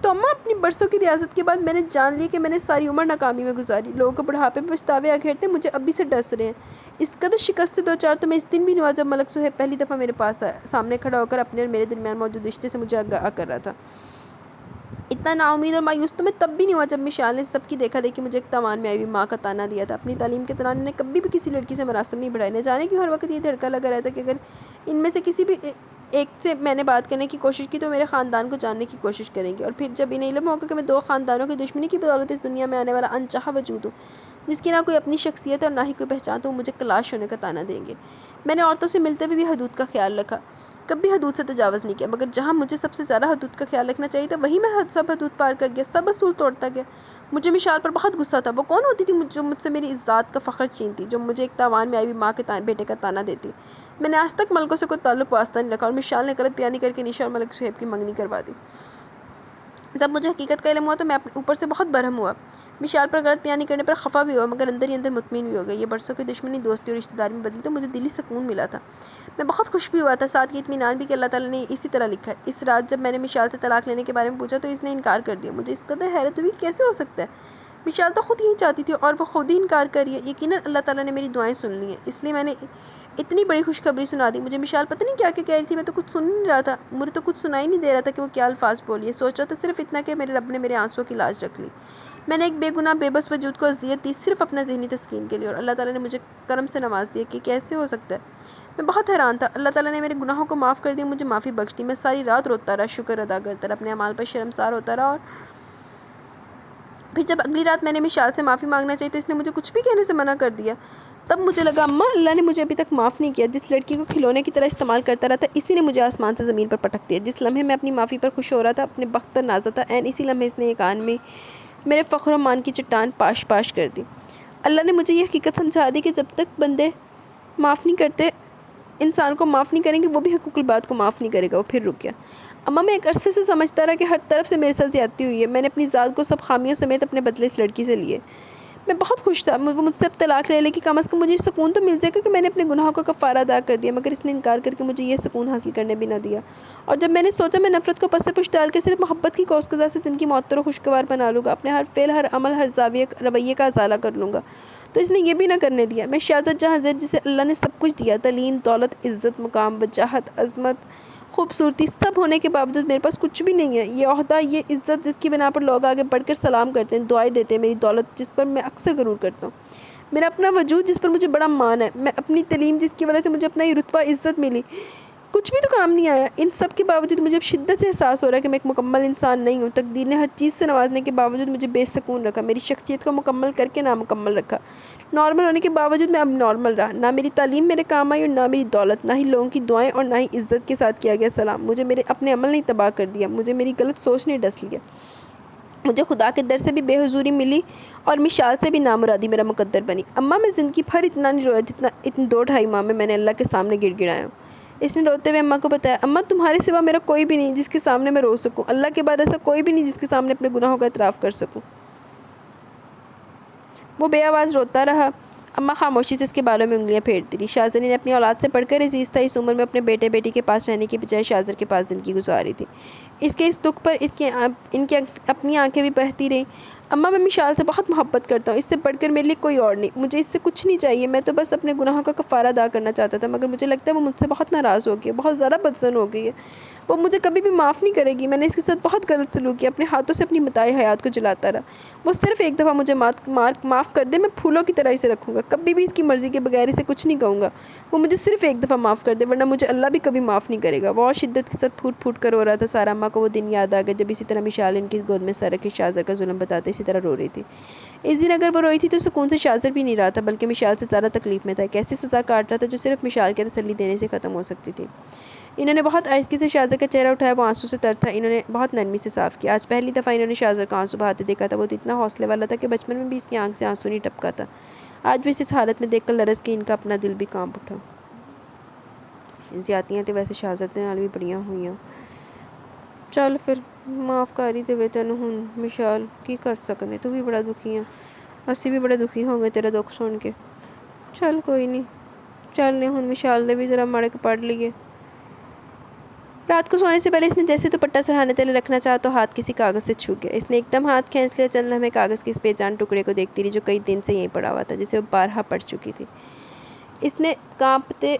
تو اماں اپنی برسوں کی ریاضت کے بعد میں نے جان لی کہ میں نے ساری عمر ناکامی میں گزاری. لوگوں کو بڑھاپے میں پچھتاوے گھیرتے مجھے ابھی سے ڈس رہے ہیں. اس قدر شکست دو چار تو میں اس دن بھی نہیں ہوا جب ملک صہیب پہلی دفعہ میرے پاس آیا، سامنے کھڑا ہو کر اپنے اور میرے درمیان موجود رشتے سے مجھے آگاہ کر رہا تھا. اتنا نا امید اور مایوس تو میں تب بھی نہیں ہوا جب مشال نے سب کی دیکھا دیکھی مجھے ایک تاوان میں آئی ہوئی ماں کا تانا دیا تھا. اپنی تعلیم کے دوران انہیں کبھی بھی کسی لڑکی سے مراسم نہیں بڑھائے. نہ جانے کہ ہر وقت یہ دھڑکا لگا رہتا کہ اگر ان میں سے کسی بھی ایک سے میں نے بات کرنے کی کوشش کی تو میرے خاندان کو جاننے کی کوشش کریں گے. اور پھر جب انہیں علم ہوگا کہ میں دو خاندانوں کی دشمنی کی بدولت اس دنیا میں آنے والا انچاہا وجود ہوں، جس کی نہ کوئی اپنی شخصیت ہے اور نہ ہی کوئی پہچان، تو وہ مجھے کلاش ہونے کا تانا دیں گے. میں نے عورتوں سے ملتے ہوئے بھی حدود کا خیال رکھا، کبھی حدود سے تجاوز نہیں کیا، مگر جہاں مجھے سب سے زیادہ حدود کا خیال رکھنا چاہیے تھا وہیں میں سب حدود پار کر گیا، سب اصول توڑتا گیا. مجھے مشال پر بہت غصہ تھا. وہ کون ہوتی تھی جو مجھ سے میری ذات کا فخر چھینتی، جو مجھے ایک تاوان میں آئی ہوئی ماں کے بیٹے کا تانا دیتی؟ میں نے آج تک ملکوں سے کوئی تعلق واسطہ نہیں رکھا، اور مشال نے غلط بیانی کر کے نشا اور ملک صہیب کی منگنی کروا دی. جب مجھے حقیقت کا علم ہوا تو میں اپنے اوپر سے بہت برہم ہوا. مشال پر غلط بیانی کرنے پر خفا بھی ہوا، مگر اندر ہی اندر مطمئن بھی ہو گئی. یہ برسوں کی دشمنی دوستی اور رشتہ داری میں بدلی تو مجھے دلی سکون ملا تھا. میں بہت خوش بھی ہوا تھا، ساتھ یہ اطمینان بھی کہ اللہ تعالیٰ نے اسی طرح لکھا ہے. اس رات جب میں نے مشال سے طلاق لینے کے بارے میں پوچھا تو اس نے انکار کر دیا. مجھے اس قدر حیرت ہوئی کیسے ہو سکتا ہے. مشال تو خود یہی چاہتی تھی اور وہ خود ہی انکار کر رہی ہے. یقیناً اللہ تعالیٰ نے میری دعائیں سن لی ہیں، اس لیے میں نے اتنی بڑی خوشخبری سنا دی. مجھے مشال پتہ نہیں کیا کہہ رہی تھی. میں تو کچھ سن نہیں رہا تھا، مجھے تو کچھ سنائی نہیں دے رہا تھا کہ وہ کیا الفاظ بولی ہے. سوچ رہا تھا صرف اتنا کہ میرے رب نے میرے آنسوؤں کی لاج رکھ لی. میں نے ایک بے گناہ بے بس وجود کو اذیت دی صرف اپنا ذہنی تسکین کے لیے، اور اللہ تعالیٰ نے مجھے کرم سے نواز دیا کہ کیسے ہو سکتا ہے. میں بہت حیران تھا. اللہ تعالیٰ نے میرے گناہوں کو معاف کر دیا، مجھے معافی بخش دی. میں ساری رات روتا رہا، شکر ادا کرتا رہا، اپنے اعمال پر شرمسار ہوتا رہا. اور پھر جب اگلی رات میں نے مشال سے معافی مانگنا چاہی تو اس نے مجھے کچھ بھی کہنے سے منع کر دیا. تب مجھے لگا اماں اللہ نے مجھے ابھی تک معاف نہیں کیا. جس لڑکی کو کھلونے کی طرح استعمال کرتا رہا تھا اسی نے مجھے آسمان سے زمین پر پٹک دیا. جس لمحے میں اپنی معافی پر خوش ہو رہا تھا، اپنے بخت پر نازا تھا، عین اسی لمحے اس نے ایک آن میں میرے فخر و مان کی چٹان پاش پاش کر دی. اللہ نے مجھے یہ حقیقت سمجھا دی کہ جب تک بندے معاف نہیں کرتے، انسان کو معاف نہیں کریں گے، وہ بھی حقوق العباد کو معاف نہیں کرے گا. وہ پھر رک گیا. اماں میں ایک عرصے سے سمجھتا رہا کہ ہر طرف سے میرے ساتھ زیادتی ہوئی ہے. میں نے اپنی ذات کو سب خامیوں سمیت اپنے بدلے اس لڑکی سے لیے. میں بہت خوش تھا. وہ مجھ سے اب طلاق لے کہ کم از کم مجھے سکون تو مل جائے گا کہ میں نے اپنے گناہوں کا کفارہ ادا کر دیا. مگر اس نے انکار کر کے مجھے یہ سکون حاصل کرنے بھی نہ دیا. اور جب میں نے سوچا میں نفرت کو پس پش ڈال کے صرف محبت کی کوس قزح سے زندگی معطر و خوشگوار بنا لوں گا، اپنے ہر فعل، ہر عمل، ہر رویے کا ازالہ کر لوں گا، تو اس نے یہ بھی نہ کرنے دیا. میں شہزاد جہاں زید جسے اللہ نے سب کچھ دیا، تعلیم، دولت، عزت، مقام، وجاہت، عظمت، خوبصورتی، سب ہونے کے باوجود میرے پاس کچھ بھی نہیں ہے. یہ عہدہ، یہ عزت جس کی بنا پر لوگ آگے بڑھ کر سلام کرتے ہیں، دعائیں دیتے ہیں، میری دولت جس پر میں اکثر غرور کرتا ہوں، میرا اپنا وجود جس پر مجھے بڑا مان ہے، میں اپنی تعلیم جس کی وجہ سے مجھے اپنا یہ رتبہ عزت ملی، کچھ بھی تو کام نہیں آیا. ان سب کے باوجود مجھے اب شدت سے احساس ہو رہا ہے کہ میں ایک مکمل انسان نہیں ہوں. تقدیر نے ہر چیز سے نوازنے کے باوجود مجھے بے سکون رکھا، میری شخصیت کو مکمل کر کے نامکمل رکھا. نارمل ہونے کے باوجود میں اب نارمل رہا. نہ میری تعلیم میرے کام آئی اور نہ میری دولت، نہ ہی لوگوں کی دعائیں اور نہ ہی عزت کے ساتھ کیا گیا سلام. مجھے میرے اپنے عمل نہیں تباہ کر دیا، مجھے میری غلط سوچ نے ڈس لیا. مجھے خدا کے در سے بھی بے حضوری ملی اور مشال سے بھی نامرادی میرا مقدر بنی. اماں میں زندگی بھر اتنا نہیں رویا جتنا اتنی 2-2.5 ماہ میں نے اللہ کے سامنے گڑ گڑایا ہوں. اس نے روتے ہوئے اماں کو بتایا، اماں تمہارے سوا میرا کوئی بھی نہیں جس کے سامنے میں رو سکوں. اللہ کے بعد ایسا کوئی بھی نہیں جس کے سامنے اپنے گناہوں کا اعتراف کر سکوں. وہ بے آواز روتا رہا. اماں خاموشی سے اس کے بالوں میں انگلیاں پھیرتی رہی. شاہزادی نے اپنی اولاد سے پڑھ کر عزیز تھا. اس عمر میں اپنے بیٹے بیٹی کے پاس رہنے کی بجائے شاہزر کے پاس زندگی گزاری تھی. اس کے اس دکھ پر ان کی اپنی آنکھیں بھی بہتی رہیں. اماں میں مشال سے بہت محبت کرتا ہوں، اس سے بڑھ کر میرے لیے کوئی اور نہیں. مجھے اس سے کچھ نہیں چاہیے، میں تو بس اپنے گناہوں کا کفارہ ادا کرنا چاہتا تھا. مگر مجھے لگتا ہے وہ مجھ سے بہت ناراض ہو گئی ہے، بہت زیادہ بدظن ہو گئی ہے. وہ مجھے کبھی بھی معاف نہیں کرے گی. میں نے اس کے ساتھ بہت غلط سلوک کیا، اپنے ہاتھوں سے اپنی متاع حیات کو جلاتا رہا. وہ صرف ایک دفعہ مجھے معاف کر دے، میں پھولوں کی طرح اسے رکھوں گا، کبھی بھی اس کی مرضی کے بغیر اسے کچھ نہیں کہوں گا. وہ مجھے صرف ایک دفعہ معاف کر دے، ورنہ مجھے اللہ بھی کبھی معاف نہیں کرے گا. وہ اور شدت کے ساتھ پھوٹ پھوٹ کر رو رہا تھا. سارا اماں کو وہ دن یاد آ گیا جب اسی طرح مشال ان کی گود میں سر رکھے شاہزر کا ظلم بتاتے اسی طرح رو رہی تھی. اس دن اگر وہ روئی تھی تو سکون سے شاہزر بھی نہیں رہا تھا، بلکہ مشال سے زیادہ تکلیف میں تھا. ایک ایسی سزا کاٹ رہا تھا جو صرف مشال کے تسلی دینے سے ختم ہو سکتی تھی. انہوں نے بہت آہستگی سے شاہزر کا چہرہ اٹھایا. وہ آنسو سے تر تھا. انہوں نے بہت نرمی سے صاف کیا. آج پہلی دفعہ انہوں نے شاہزر کا آنسو بہاتے دیکھا تھا. وہ تو اتنا حوصلے والا تھا کہ بچپن میں بھی اس کی آنکھ سے آنسو نہیں ٹپکا تھا. آج بھی اس حالت میں دیکھ کر لرز کے ان کا اپنا دل بھی کانپ اٹھا۔ زیادتیاں تو ویسے شہزادے نال بھی بڑیاں ہوئیاں، چل پھر معاف کر ہی دے تینوں ہن مشال، کی کر سکنے، تو بھی بڑا دکھی ہیں، اسی بھی بڑے دکھی ہوں گے تیرا دکھ سن کے۔ چل کوئی نہیں، چلنے ہن مشال دے بھی ذرا ماڑے کو پڑھ لیے۔ رات کو سونے سے پہلے اس نے جیسے دوپٹہ سرہانے تلے رکھنا چاہا تو ہاتھ کسی کاغذ سے چھو گیا۔ اس نے ایک دم ہاتھ کھینچ لیا، چند لمحے کاغذ کے اس بے جان ٹکڑے کو دیکھتی رہی جو کئی دن سے یہیں پڑا ہوا تھا، جسے وہ بارہا پڑھ چکی تھی۔ اس نے کانپتے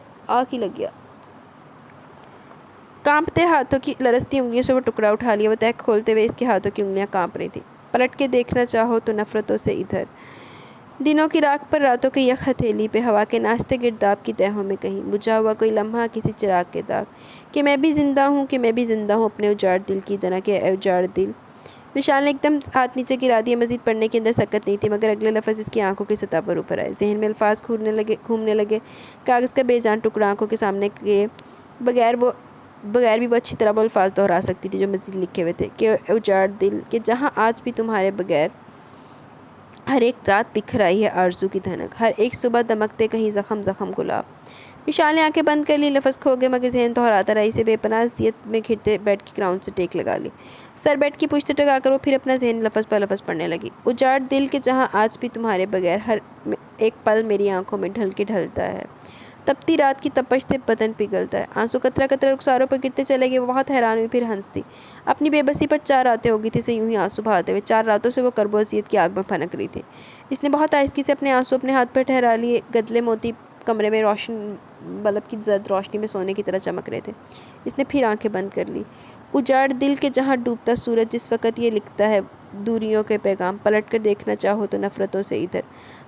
ہاتھوں کی لرزتی انگلیوں سے وہ ٹکڑا اٹھا لیا۔ وہ تہہ کھولتے ہوئے اس کے ہاتھوں کی انگلیاں کانپ رہی تھیں۔ پلٹ کے دیکھنا چاہو تو نفرتوں سے ادھر دنوں کی راکھ پر راتوں کی یک ہتھیلی پہ، ہوا کے ناچتے گرداب کی تہوں میں کہیں بجھا ہوا کوئی لمحہ، کسی چراغ کے داغ، کہ میں بھی زندہ ہوں، کہ میں بھی زندہ ہوں اپنے اجاڑ دل کی طرح، کہ اے اجاڑ دل۔ مشال نے ایک دم ہاتھ نیچے گرا دیا، مزید پڑھنے کے اندر سکت نہیں تھی، مگر اگلے لفظ اس کی آنکھوں کی سطح پر اوپر آئے۔ ذہن میں الفاظ گھومنے لگے، کاغذ کا بے جان ٹکڑا آنکھوں کے سامنے کیے بغیر بھی وہ اچھی طرح وہ الفاظ دہرا سکتی تھی جو مزید لکھے ہوئے تھے، کہ اجاڑ دل، کہ جہاں آج بھی تمہارے بغیر ہر ایک رات بکھر آئی ہے آرزو کی دھنک، ہر ایک صبح دمکتے کہیں زخم زخم گلاب۔ مشال نے آنکھیں بند کر لی، لفظ کھو گئے، مگر ذہن دہراتا رہا، اسے بے پناہ اذیت میں گھرتے بیڈ کی گراؤنڈ سے ٹیک لگا لی۔ سر بیڈ کی پشت سے ٹکا کر وہ پھر اپنا ذہن لفظ پر لفظ پڑھنے لگی۔ اجاڑ دل، کہ جہاں آج بھی تمہارے بغیر ہر ایک پل میری آنکھوں میں ڈھل کے ڈھلتا ہے، تپتی رات کی تپش سے بدن پگھلتا ہے۔ آنسو قطرہ قطرہ رخساروں پر گرتے چلے گئے۔ وہ بہت حیران ہوئی، پھر ہنس دی۔ اپنی بے بسی پر 4 راتیں ہو گئی تھی اسے یوں ہی آنسو بہاتے ہوئے، 4 راتوں سے وہ کرب و اذیت کی آگ میں پھنک رہی تھی۔ اس نے بہت آہستگی سے اپنے آنسو اپنے ہاتھ پر ٹھہرا لیے۔ گدلے موتی کمرے میں روشن بلب کی زرد روشنی میں سونے کی طرح چمک رہے تھے۔ اس نے پھر آنکھیں بند کر لی۔ اجاڑ دل، کہ جہاں ڈوبتا سورج جس وقت یہ لکھتا ہے دوریوں کے پیغام، پلٹ کر دیکھنا چاہو تو نفرتوں سے ادھر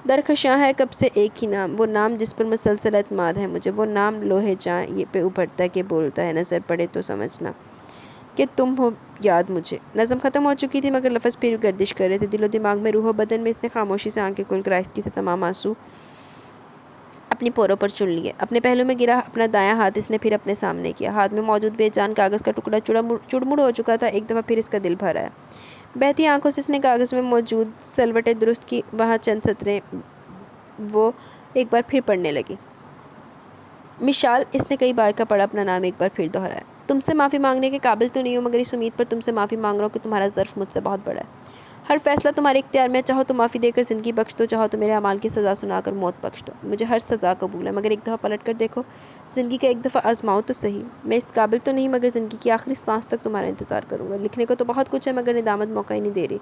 درخشاں ہے کب سے ایک ہی نام، وہ نام جس پر مسلسل اعتماد ہے مجھے، وہ نام لوہے جاں یہ پہ ابھرتا ہے کہ بولتا ہے، نظر پڑے تو سمجھنا کہ تم ہو یاد مجھے۔ نظم ختم ہو چکی تھی، مگر لفظ پھر گردش کر رہے تھے دل و دماغ میں، روح و بدن میں۔ اس نے خاموشی سے آنکھیں کھول کر آہستگی سے تمام آنسو اپنی پوروں پر چن لیے۔ اپنے پہلو میں گرا اپنا دایاں ہاتھ اس نے پھر اپنے سامنے کیا۔ ہاتھ میں موجود بے جان کاغذ کا ٹکڑا چڑمڑ ہو چکا تھا۔ ایک دفعہ پھر اس کا دل بھر آیا۔ بہتی آنکھوں سے اس نے کاغذ میں موجود سلوٹ درست کی وہاں چند سطریں وہ ایک بار پھر پڑھنے لگی۔ مشال، اس نے کئی بار کا پڑھا، اپنا نام ایک بار پھر دہرایا۔ تم سے معافی مانگنے کے قابل تو نہیں ہوں، مگر اس امید پر تم سے معافی مانگ رہا ہوں کہ تمہارا ظرف مجھ سے بہت بڑا ہے۔ ہر فیصلہ تمہارے اختیار میں، چاہو تو معافی دے کر زندگی بخش دو، چاہو تو میرے اعمال کی سزا سنا کر موت بخش دو۔ مجھے ہر سزا قبول ہے، مگر ایک دفعہ پلٹ کر دیکھو، زندگی کا ایک دفعہ آزماؤ تو صحیح۔ میں اس قابل تو نہیں، مگر زندگی کی آخری سانس تک تمہارا انتظار کروں گا۔ لکھنے کو تو بہت کچھ ہے، مگر ندامت موقع ہی نہیں دے رہی۔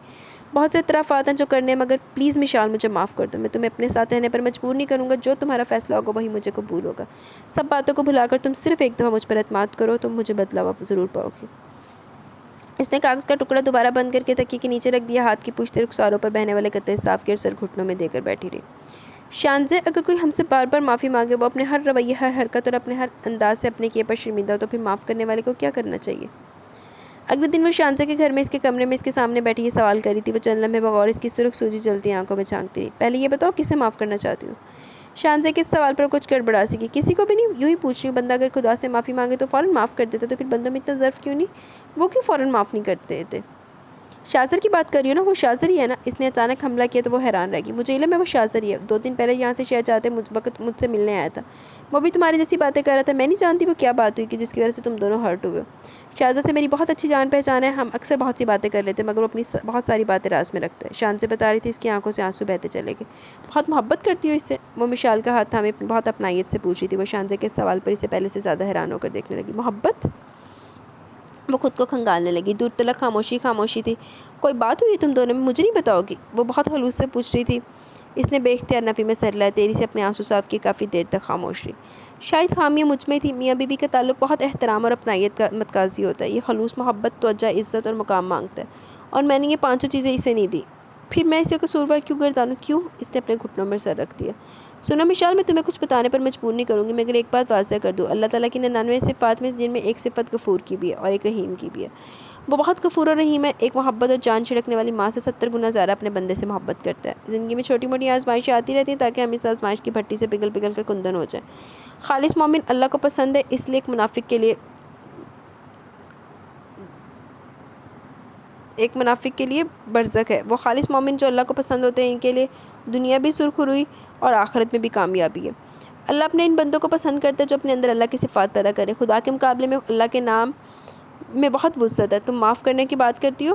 بہت سے اعترافات ہیں جو کرنے ہیں، مگر پلیز مشال مجھے معاف کر دو۔ میں تمہیں اپنے ساتھ رہنے پر مجبور نہیں کروں گا، جو تمہارا فیصلہ ہوگا وہی مجھے قبول ہوگا۔ سب باتوں کو بھلا کر تم صرف ایک دفعہ مجھ پر اعتماد کرو، تم مجھے بدلا ہوا ضرور پاؤ گی۔ اس نے کاغذ کا ٹکڑا دوبارہ بند کر کے تکیے کے نیچے رکھ دیا، ہاتھ کی پشت سے رخساروں پر بہنے والے قطرے صاف کیے اور سر گھٹنوں میں دے کر بیٹھی رہی۔ شانزے، اگر کوئی ہم سے بار بار معافی مانگے، وہ اپنے ہر رویے، ہر حرکت اور اپنے ہر انداز سے اپنے کیے پر شرمندہ ہو، تو پھر معاف کرنے والے کو کیا کرنا چاہیے؟ اگلے دن وہ شانزے کے گھر میں اس کے کمرے میں اس کے سامنے بیٹھی یہ سوال کر رہی تھی۔ وہ چند لمحے بغور اس کی سرخ سوجی جلتی آنکھوں میں جھانکتی رہی۔ پہلے یہ بتاؤ کسے معاف کرنا چاہتی ہوں؟ شانزے کے اس سوال پر کچھ گڑبڑا سی کی۔ کسی کو بھی نہیں، یوں ہی پوچھ رہی ہوں۔ بندہ اگر خدا سے معافی مانگے تو فوراً معاف کر دیتا، تو پھر بندوں میں اتنا ظرف کیوں نہیں؟ وہ کیوں فوراً معاف نہیں کرتے تھے؟ شاذر کی بات کر رہی ہو نا، وہ شاذر ہی ہے نا؟ اس نے اچانک حملہ کیا تو وہ حیران رہ گئی۔ مجھے علم ہے وہ شاذر ہی ہے، 2 دن پہلے یہاں سے شہزادے وقت مجھ سے ملنے آیا تھا، وہ بھی تمہاری جیسی باتیں کر رہا تھا۔ میں نہیں جانتی وہ کیا بات ہوئی کہ جس کی وجہ سے تم دونوں ہرٹ ہوئے ہو۔ شاذر سے میری بہت اچھی جان پہچان ہے، ہم اکثر بہت سی باتیں کر لیتے ہیں، مگر وہ اپنی بہت ساری باتیں راز میں رکھتا ہے۔ شانزے بتا رہی تھی، اس کی آنکھوں سے آنسو بہتے چلے گئے۔ بہت محبت کرتی ہو اس سے؟ وہ مشال کا ہاتھ تھامے بہت اپنائیت سے پوچھ رہی تھی۔ وہ شانزے کے سوال پر اسے پہلے سے زیادہ حیران ہو کر دیکھنے لگی۔ محبت؟ وہ خود کو کھنگالنے لگی۔ دور تلک خاموشی تھی۔ کوئی بات ہوئی تم دونوں میں؟ مجھے نہیں بتاؤ گی؟ وہ بہت خلوص سے پوچھ رہی تھی۔ اس نے بے اختیار نفی میں سر ہلایا، تیزی سے اپنے آنسو صاف کیے، کافی دیر تک خاموش رہی۔ شاید خامیاں مجھ میں تھی۔ میاں بیوی کا تعلق بہت احترام اور اپنائیت کا متقاضی ہوتا ہے، یہ خلوص محبت، توجہ، عزت اور مقام مانگتا ہے، اور میں نے یہ 5 چیزیں اسے نہیں دی۔ پھر میں اسے قصوروار کیوں گردانوں؟ کیوں؟ اس نے اپنے گھٹنوں میں سر رکھ دیا۔ سنو مشال، میں تمہیں کچھ بتانے پر مجبور نہیں کروں گی، مگر ایک بات واضح کر دوں، اللہ تعالیٰ کی 99 صفات میں جن میں ایک صفت غفور کی بھی ہے اور ایک رحیم کی بھی ہے۔ وہ بہت غفور اور رحیم ہے، ایک محبت اور جان چھڑکنے والی ماں سے 70 گنا زیادہ اپنے بندے سے محبت کرتا ہے۔ زندگی میں چھوٹی موٹی آزمائشیں آتی رہتی ہیں تاکہ ہم اس آزمائش کی بھٹی سے پگھل پگھل کر کندن ہو جائیں۔ خالص مومن اللہ کو پسند ہے، اس لیے ایک منافق کے لیے برزخ ہے۔ وہ خالص مومن جو اللہ کو پسند ہوتے ہیں، ان کے لیے دنیا بھی سرخ روئی اور آخرت میں بھی کامیابی ہے۔ اللہ اپنے ان بندوں کو پسند کرتا ہے جو اپنے اندر اللہ کی صفات پیدا کرے۔ خدا کے مقابلے میں اللہ کے نام میں بہت وسعت ہے۔ تم معاف کرنے کی بات کرتی ہو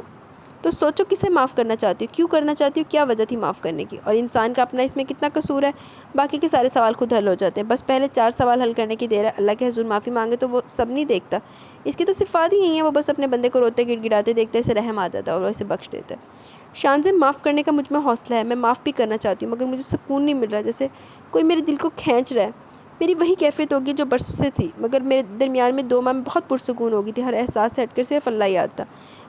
تو سوچو کسے معاف کرنا چاہتی ہو، کیوں کرنا چاہتی ہو، کیا وجہ تھی معاف کرنے کی، اور انسان کا اپنا اس میں کتنا قصور ہے۔ باقی کے سارے سوال خود حل ہو جاتے ہیں، بس پہلے 4 سوال حل کرنے کی دیر ہے۔ اللہ کے حضور معافی مانگے تو وہ سب نہیں دیکھتا، اس کی تو صفات ہی یہی ہیں، وہ بس اپنے بندے کو روتے گڑ گڑاتے دیکھتے اسے رحم آ جاتا ہے اور وہ اسے بخش دیتا ہے۔ شان سے معاف کرنے کا مجھ میں حوصلہ ہے، میں معاف بھی کرنا چاہتی ہوں، مگر مجھے سکون نہیں مل رہا، جیسے کوئی میرے دل کو کھینچ رہا ہے۔ میری وہی کیفیت ہوگی جو برسوں سے تھی، مگر میرے درمیان میں 2 ماہ میں بہت پرسکون ہو گئی تھی۔ ہر احساس سے ہٹ کر صرف اللہ یاد تھا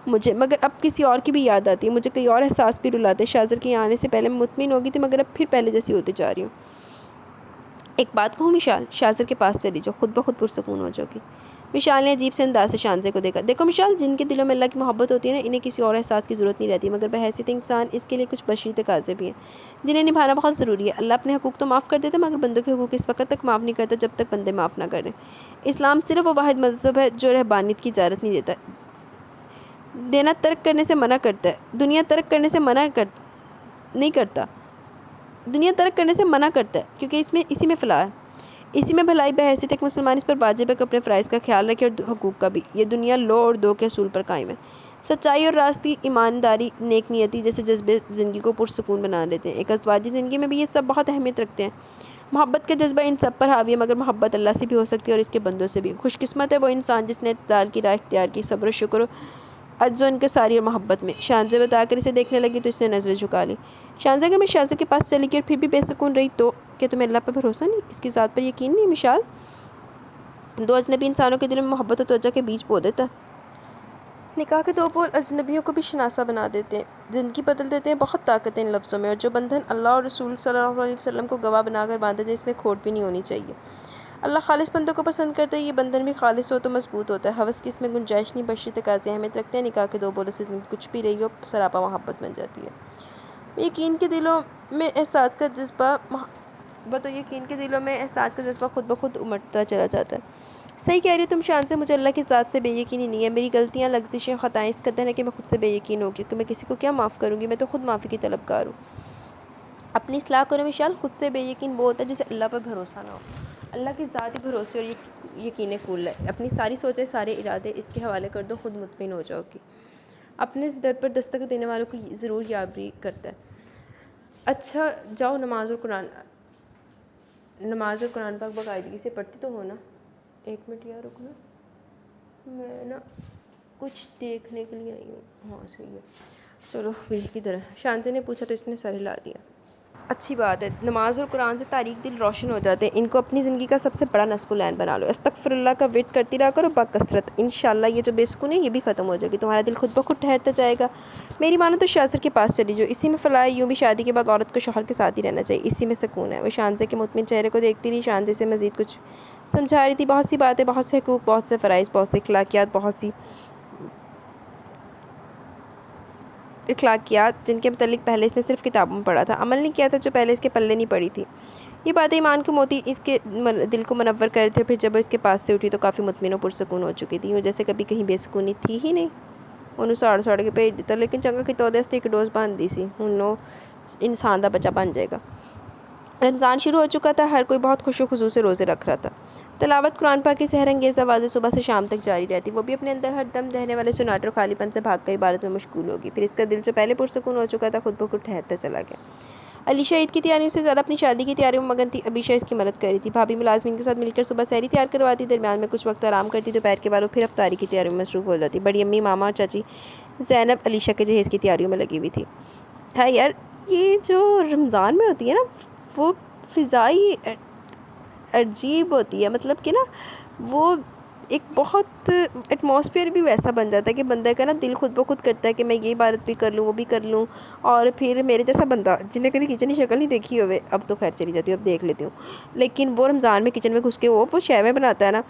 مجھے، مگر اب کسی اور کی بھی یاد آتی ہے، مجھے کئی اور احساس بھی رلاتے ہیں۔ شاذر کے یہاں آنے سے پہلے میں مطمئن ہو گئی تھی، مگر اب پھر پہلے جیسی ہوتی جا رہی ہوں۔ ایک بات کہوں مشال، شاذر کے پاس چلی جو خود بخود پرسکون ہو جاؤ گی۔ مشال نے عجیب سے انداز سے شانزے کو دیکھا۔ دیکھو مشال، جن کے دلوں میں اللہ کی محبت ہوتی ہے نا، انہیں کسی اور احساس کی ضرورت نہیں رہتی، مگر بحیثیت انسان اس کے لیے کچھ بشری تقاضے بھی ہیں جنہیں نبھانا بہت ضروری ہے۔ اللہ اپنے حقوق تو معاف کر دیتا ہے، مگر بندوں کے حقوق اس وقت تک معاف نہیں کرتا جب تک بندے معاف نہ کریں۔ اسلام صرف وہ واحد مذہب ہے جو رہبانیت کی اجازت نہیں دیتا، دینا ترک کرنے سے منع کرتا ہے، دنیا ترک کرنے سے نہیں کرتا، دنیا ترک کرنے سے منع کرتا ہے، کیونکہ اسی میں فلاح ہے، اسی میں بھلائی۔ بحیثیت ایک مسلمان اس پر واجب ہے کہ اپنے فرائض کا خیال رکھے اور حقوق کا بھی۔ یہ دنیا لو اور دو کے اصول پر قائم ہے۔ سچائی اور راستی، ایمانداری، نیک نیتی جیسے جذبے زندگی کو پرسکون بنا دیتے ہیں۔ ایک ازواجی زندگی میں بھی یہ سب بہت اہمیت رکھتے ہیں۔ محبت کا جذبہ ان سب پر حاوی ہے، مگر محبت اللہ سے بھی ہو سکتی ہے اور اس کے بندوں سے بھی۔ خوش قسمت ہے وہ انسان جس نے اعتدال کی راہ اختیار کی، صبر و شکر و عجز و انکساری اور محبت میں۔ شانزے بتا کر اسے دیکھنے لگی تو اس نے نظریں جھکا لی۔ شانزے، اگر میں شاذر کے پاس چلی گئی اور پھر بھی بے سکون رہی تو کیا تمہیں اللہ پر بھروسہ نہیں، اس کی ذات پر یقین نہیں؟ مشال 2 اجنبی انسانوں کے دلوں میں محبت و توجہ کے بیج بو دیتا ہے۔ نکاح کے 2 بول اجنبیوں کو بھی شناسا بنا دیتے ہیں، زندگی بدل دیتے ہیں۔ بہت طاقت ہے ان لفظوں میں، اور جو بندھن اللہ اور رسول صلی اللہ علیہ وسلم کو گواہ بنا کر باندھا جائے، اس میں کھوٹ بھی نہیں ہونی چاہیے۔ اللہ خالص بندوں کو پسند کرتا ہے، یہ بندھن بھی خالص ہو تو مضبوط ہوتا ہے۔ ہوس کی اس میں گنجائش نہیں، بشری تقاضے اہمیت رکھتے ہیں۔ نکاح کے 2 بولوں سے زندگی کچھ بھی رہی ہو سراپا محبت بن جاتی ہے۔ یقین کے دلوں میں احساس کا جذبہ خود بخود امٹتا چلا جاتا ہے۔ صحیح کہہ رہی ہو تم شانزے، مجھے اللہ کی ذات سے بے یقینی نہیں ہے۔ میری غلطیاں، لغزشیں، خطائیں اس قدر ہیں کہ میں خود سے بے یقین ہو گئی ہوں کہ میں کسی کو کیا معاف کروں گی، میں تو خود معافی کی طلبگار ہوں۔ اپنی اصلاح کرو مشال، خود سے بے یقین وہ ہوتا ہے جسے اللہ پر بھروسہ نہ ہو۔ اللہ کی ذات ہی بھروسے اور یقین کل ہے۔ اپنی ساری سوچیں، سارے ارادے اس کے حوالے کر دو، خود مطمئن ہو جاؤ گی۔ اپنے در پر دستک دینے والوں کو ضرور یابری کرتا ہے۔ اچھا جاؤ، نماز اور قرآن پاک باقاعدگی سے پڑھتی تو ہو نا؟ 1 منٹ یار رکنا، میں نا کچھ دیکھنے کے لیے آئی ہوں۔ ہاں صحیح ہے، چلو وہی کی طرح۔ شانزے نے پوچھا تو اس نے سر ہلا دیا۔ اچھی بات ہے، نماز اور قرآن سے تاریک دل روشن ہو جاتے ہیں، ان کو اپنی زندگی کا سب سے بڑا نصب العین بنا لو۔ استغفر اللہ کا ورد کرتی رہا کرو بکثرت، انشاءاللہ یہ جو بے سکون ہے یہ بھی ختم ہو جائے گی، تمہارا دل خود بخود ٹھہرتا جائے گا۔ میری مانو تو شاذر کے پاس چلی جو، اسی میں فلاح ہے۔ یوں بھی شادی کے بعد عورت کو شوہر کے ساتھ ہی رہنا چاہیے، اسی میں سکون ہے۔ وہ شانزے کے مطمئن چہرے کو دیکھتی رہی، شانزے سے مزید کچھ سمجھا رہی تھی، بہت سی باتیں، بہت سے حقوق، بہت سے فرائض، بہت سے اخلاقیات جن کے متعلق پہلے اس نے صرف کتابوں میں پڑھا تھا، عمل نہیں کیا تھا، جو پہلے اس کے پلے نہیں پڑی تھی۔ یہ باتیں ایمان کے موتی اس کے دل کو منور کر رہے تھے۔ پھر جب وہ اس کے پاس سے اٹھی تو کافی مطمئن و پرسکون ہو چکی تھی، یوں جیسے کبھی کہیں بے سکونی تھی ہی نہیں۔ انہوں ساڑ کے بھیج دیتا، لیکن چنگا کی تودے ایک ڈوز باندھ دی سی، انہوں انسان دا بچہ بن جائے گا۔ رمضان شروع ہو چکا تھا، ہر کوئی بہت خوش و خضوع سے روزے رکھ رہا تھا۔ تلاوت قرآن پاک کی سحر انگیز آوازیں صبح سے شام تک جاری رہتی، وہ بھی اپنے اندر ہر دم رہنے والے سناٹے اور خالی پن سے بھاگ کر عبادت میں مشغول ہوگی۔ پھر اس کا دل جو پہلے پرسکون ہو چکا تھا خود بخود ٹھہرتا چلا گیا۔ علیشہ عید کی تیاریوں سے زیادہ اپنی شادی کی تیاریوں میں مگن تھی۔ عبیشہ اس کی مدد کر رہی تھی، بھابھی ملازمین کے ساتھ مل کر صبح سحری تیار کرواتی، درمیان میں کچھ وقت آرام کرتی، دوپہر کے بعد وہ پھر افطاری کی تیاریوں میں مصروف ہو جاتی۔ بڑی امی، ماما اور چاچی زینب علیشہ کے جہیز کی تیاریوں میں لگی ہوئی تھی۔ ہاں یار، یہ جو رمضان میں ہوتی ہے نا، وہ فضائی عجیب ہوتی ہے، مطلب کہ نا وہ ایک بہت ایٹماسفیئر بھی ویسا بن جاتا ہے کہ بندہ کا نا دل خود بخود کرتا ہے کہ میں یہ عبادت بھی کر لوں، وہ بھی کر لوں۔ اور پھر میرے جیسا بندہ جنہیں کبھی کچن کی شکل نہیں دیکھی ہوئے، اب تو خیر چلی جاتی ہوں، اب دیکھ لیتی ہوں، لیکن وہ رمضان میں کچن میں گھس کے وہ شیویں بناتا ہے نا،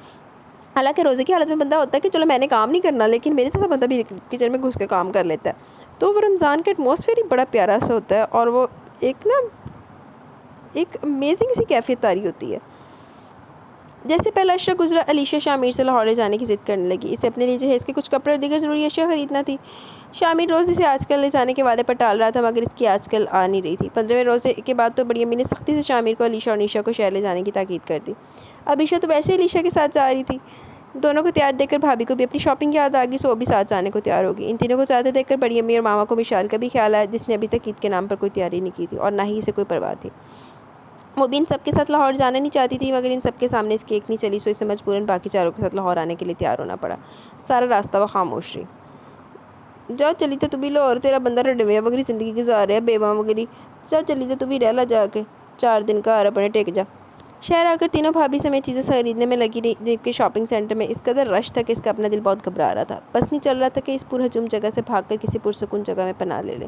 حالانکہ روزے کی حالت میں بندہ ہوتا ہے کہ چلو میں نے کام نہیں کرنا، لیکن میرے جیسا بندہ بھی کچن میں گھس کے کام کر لیتا ہے، تو وہ رمضان کا ایٹماسفیئر ہی بڑا پیارا سا ہوتا ہے، اور وہ ایک امیزنگ سی کیفیت طاری ہوتی ہے۔ جیسے پہلا عشرہ گزرا، علیشہ شامیر سے لاہور لے جانے کی ضد کرنے لگی۔ اسے اپنے لیے جہیز کے کچھ کپڑے اور دیگر ضروری اشیاء خریدنا تھی۔ شامیر روز اسے آج کل لے جانے کے وعدے پر ٹال رہا تھا، مگر اس کی آج کل آ نہیں رہی تھی۔ 15ویں روزے کے بعد تو بڑی امی نے سختی سے شامیر کو علیشہ اور نیشا کو شہر لے جانے کی تاکید کر دی۔ اب علیشہ تو ویسے ہی علیشہ کے ساتھ جا رہی تھی۔ دونوں کو تیار دیکھ کر بھابھی کو بھی اپنی شاپنگ یاد آ گئی، سو وہ بھی ساتھ جانے کو تیار ہو گئی۔ ان تینوں کو جاتے دیکھ کر بڑی امی اور ماما کو مشال کا بھی خیال آیا، جس نے ابھی تک عید کے نام پر کوئی تیاری نہیں کی تھی اور نہ ہی اسے کوئی پرواہ تھی۔ وہ بھی ان سب کے ساتھ لاہور جانا نہیں چاہتی تھی، مگر ان سب کے سامنے اس کی ایک نہیں چلی، سو اسے مجبوراً باقی چاروں کے ساتھ لاہور آنے کے لیے تیار ہونا پڑا۔ سارا راستہ وہ خاموش رہی۔ جا چلی تو بھی لاہور، تیرا بندہ رڈویا وغیرہ زندگی گزار رہا ہے، بیواں وغیرہ۔ جا چلی تو بھی رہ لا جا کے 4 دن کا اپنے ٹیک جا۔ شہر آ کر تینوں بھابھی سمیت چیزیں خریدنے میں لگی رہی، جبکہ شاپنگ سینٹر میں اس قدر رش تھا کہ اس کا اپنا دل بہت گھبرا رہا تھا۔ بس نہیں چل رہا تھا کہ اس پرہجوم جگہ سے بھاگ کر کسی پرسکون جگہ میں پناہ لے لے۔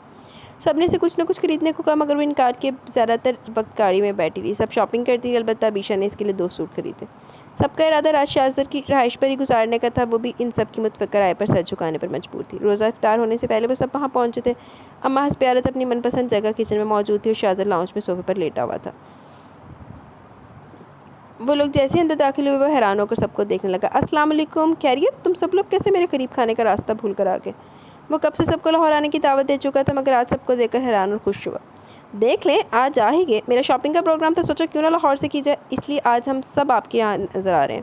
سب نے اسے کچھ نہ کچھ خریدنے کو کہا، مگر وہ انکار کیے زیادہ تر وقت گاڑی میں بیٹھی رہی۔ سب شاپنگ کرتی رہی، البتہ عبیشہ نے اس کے لیے 2 سوٹ خریدے۔ سب کا ارادہ راج شاہزر کی رہائش پر ہی گزارنے کا تھا، وہ بھی ان سب کی متفقہ رائے پر سر جھکانے پر مجبور تھی۔ روزہ افطار ہونے سے پہلے وہ سب وہاں پہنچے تھے۔ اماں حسب عادت اپنی من پسند جگہ کچن میں موجود تھی اور شاہزر لاؤنج میں صوفے پر لیٹا ہوا تھا۔ وہ لوگ جیسے اندر داخل ہوئے، وہ حیران ہو کر سب کو دیکھنے لگا۔ السلام علیکم، خیریت؟ تم سب لوگ کیسے میرے قریب کھانے کا راستہ بھول کر آ گئے؟ وہ کب سے سب کو لاہور آنے کی دعوت دے چکا تھا، مگر آج سب کو دیکھ کر حیران اور خوش ہوا۔ دیکھ لیں، آج آ ہی گئے۔ میرا شاپنگ کا پروگرام تھا، سوچا کیوں نہ لاہور سے کی جائے، اس لیے آج ہم سب آپ کے یہاں نظر آ رہے ہیں۔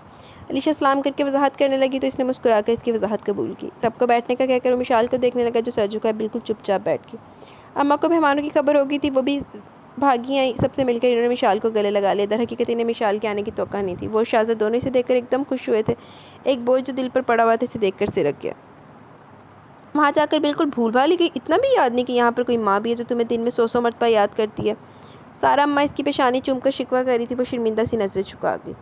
علیشہ سلام کر کے وضاحت کرنے لگی تو اس نے مسکرا کر اس کی وضاحت قبول کی۔ سب کو بیٹھنے کا کہہ کر وہ مشال کو دیکھنے لگا، جو سر جھکائے بالکل چپ چاپ بیٹھ گئی۔ اماں کو مہمانوں کی خبر ہو گئی تھی، وہ بھی بھاگی آئیں۔ سب سے مل کر انہوں نے مشال کو گلے لگا لیا۔ در حقیقت انہیں مشال کے آنے کی توقع نہیں تھی۔ وہ اور شاہزاد دونوں اسے دیکھ کر ایک دم خوش ہوئے تھے۔ ایک بوجھ جو دل پر پڑا ہوا تھا اسے دیکھ کر سرک گیا۔ وہاں جا کر بالکل بھول بھال گئی، اتنا بھی یاد نہیں کہ یہاں پر کوئی ماں بھی ہے جو تمہیں دن میں 100 مرتبہ یاد کرتی ہے۔ سارا اماں اس کی پیشانی چوم کر شکوہ کر رہی تھی، وہ شرمندہ سی نظریں جھکا گئی۔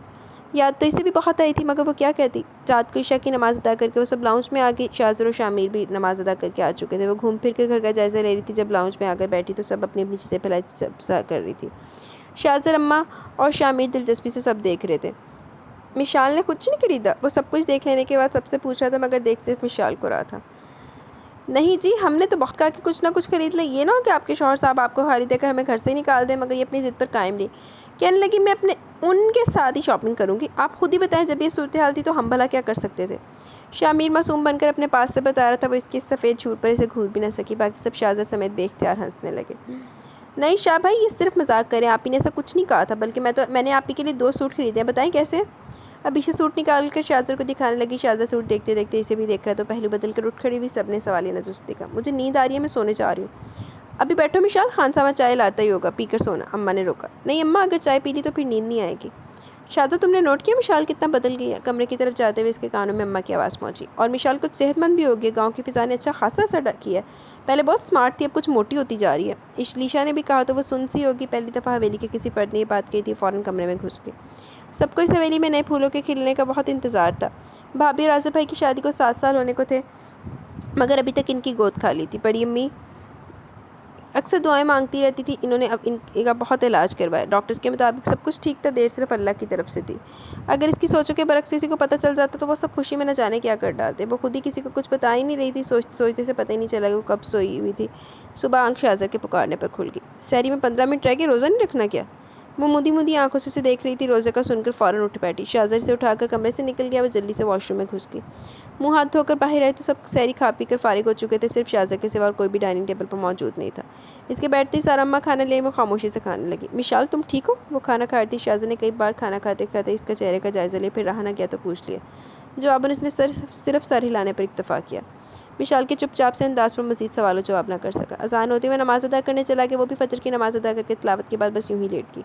یاد تو اسے بھی بہت آئی تھی، مگر وہ کیا کہتی۔ رات کو عشاء کی نماز ادا کر کے وہ سب لاؤنج میں آ گئی۔ شاہزر اور شامیر بھی نماز ادا کر کے آ چکے تھے۔ وہ گھوم پھر کر گھر کا جائزہ لے رہی تھی۔ جب لاؤنج میں آ کر بیٹھی تو سب اپنی اپنی چیزیں پھیلائی سب کر رہی تھی۔ شاہزر، اماں اور شامیر دلچسپی سے سب دیکھ رہے تھے۔ مشال نے کچھ نہیں خریدا؟ وہ سب کچھ دیکھ لینے کے بعد سب سے پوچھا تھا، مگر دیکھ صرف مشال کو رہا تھا۔ نہیں جی، ہم نے تو بہت کہا کہ کچھ نہ کچھ خرید لیں، یہ نہ ہو کہ آپ کے شوہر صاحب آپ کو خالی دے کر ہمیں گھر سے ہی نکال دیں۔ مگر یہ اپنی ضد پر قائم رہی، کہنے لگی میں ان کے ساتھ ہی شاپنگ کروں گی۔ آپ خود ہی بتائیں، جب یہ صورتحال تھی تو ہم بھلا کیا کر سکتے تھے؟ شامیر معصوم بن کر اپنے پاس سے بتا رہا تھا، وہ اس کے سفید جھوٹ پر اسے گھور بھی نہ سکی۔ باقی سب شاہزاد سمیت بے اختیار ہنسنے لگے۔ نہیں شاہ بھائی، یہ صرف مذاق کریں، آپ ہی نے ایسا کچھ نہیں کہا تھا، بلکہ میں نے آپ ہی کے لیے 2 سوٹ خریدے ہیں، بتائیں کیسے؟ عبیشہ سوٹ نکال کر شاہزاد کو دکھانے لگی۔ شاہزاد سوٹ دیکھتے دیکھتے اسے بھی دیکھ رہا تو پہلو بدل کر اٹھ کھڑی ہوئی۔ سب نے سوالیہ نظر سے دیکھا۔ مجھے نیند آ رہی ہے، میں سونے جا رہی ہوں۔ ابھی بیٹھو مشال، خان صاحب چائے لاتا ہی ہوگا، پی کر سونا۔ اماں نے روکا۔ نہیں اماں، اگر چائے پی لی تو پھر نیند نہیں آئے گی۔ شاہزاد، تم نے نوٹ کیا مشال کتنا بدل گئی ہے؟ کمرے کی طرف جاتے ہوئے اس کے کانوں میں اماں کی آواز پہنچی۔ اور مشال کچھ صحت مند بھی ہوگی، گاؤں کی فضا نے اچھا خاصا اثر کیا ہے۔ پہلے بہت سمارٹ تھی، اب کچھ موٹی ہوتی جا رہی ہے۔ علیشہ نے بھی کہا تو وہ سن سی ہوگی، پہلی دفعہ حویلی کے کسی فرد نے یہ بات کہی تھی، فوراً کمرے میں گھس گئی۔ سب کو اس حویلی میں نئے پھولوں کے کھلنے کا بہت انتظار تھا۔ بھابھی اور آصف بھائی کی شادی کو 7 سال ہونے کو تھے، مگر ابھی تک ان کی گود کھا لی تھی۔ بڑی امی اکثر دعائیں مانگتی رہتی تھی۔ انہوں نے اب ان کا بہت علاج کروایا۔ ڈاکٹرز کے مطابق سب کچھ ٹھیک تھا، دیر صرف اللہ کی طرف سے تھی۔ اگر اس کی سوچوں کے برعکس کسی کو پتہ چل جاتا تو وہ سب خوشی میں نہ جانے کیا کر ڈالتے۔ وہ خود ہی کسی کو کچھ بتا ہی نہیں رہی تھی۔ سوچتے سوچتے سے پتہ ہی نہیں چلا کہ وہ کب سوئی ہوئی تھی۔ صبح آنکھ شاہزاد کے پکارنے پر کھل گئی۔ سحری میں 15 منٹ رہ گئے، روزہ نہیں رکھنا کیا؟ وہ مودی مودی آنکھوں سے اسے دیکھ رہی تھی۔ روزے کا سن کر فوراً اٹھ بیٹھی۔ شاہزاد اسے اٹھا کر کمرے سے نکل گیا۔ وہ جلدی سے واش روم میں گھس گئی۔ منہ ہاتھ دھو کر باہر آئی تو سب سحری کھا پی کر فارغ ہو چکے تھے۔ صرف شاہزاد کے سوا اور کوئی بھی ڈائننگ ٹیبل پر موجود نہیں تھا۔ اس کے بیٹھتے ہی سارا اماں کھانا لے وہ خاموشی سے کھانے لگی۔ مشال، تم ٹھیک ہو؟ وہ کھانا کھا رہی تھی۔ شاہزاد نے کئی بار کھانا کھاتے کھاتے اس کا چہرے کا جائزہ لیا، پھر رہا نہ گیا تو پوچھ لیا۔ جواباً اس نے صرف سر ہلانے پر اکتفا کیا۔ مشال کے چپ چاپ سے انداز پر مزید سوال و جواب نہ کر سکا۔ اذان ہوتے ہوئے نماز ادا کرنے چلا گیا۔ وہ بھی فجر کی نماز ادا کر کے تلاوت کے بعد بس یوں ہی لیٹ گئی۔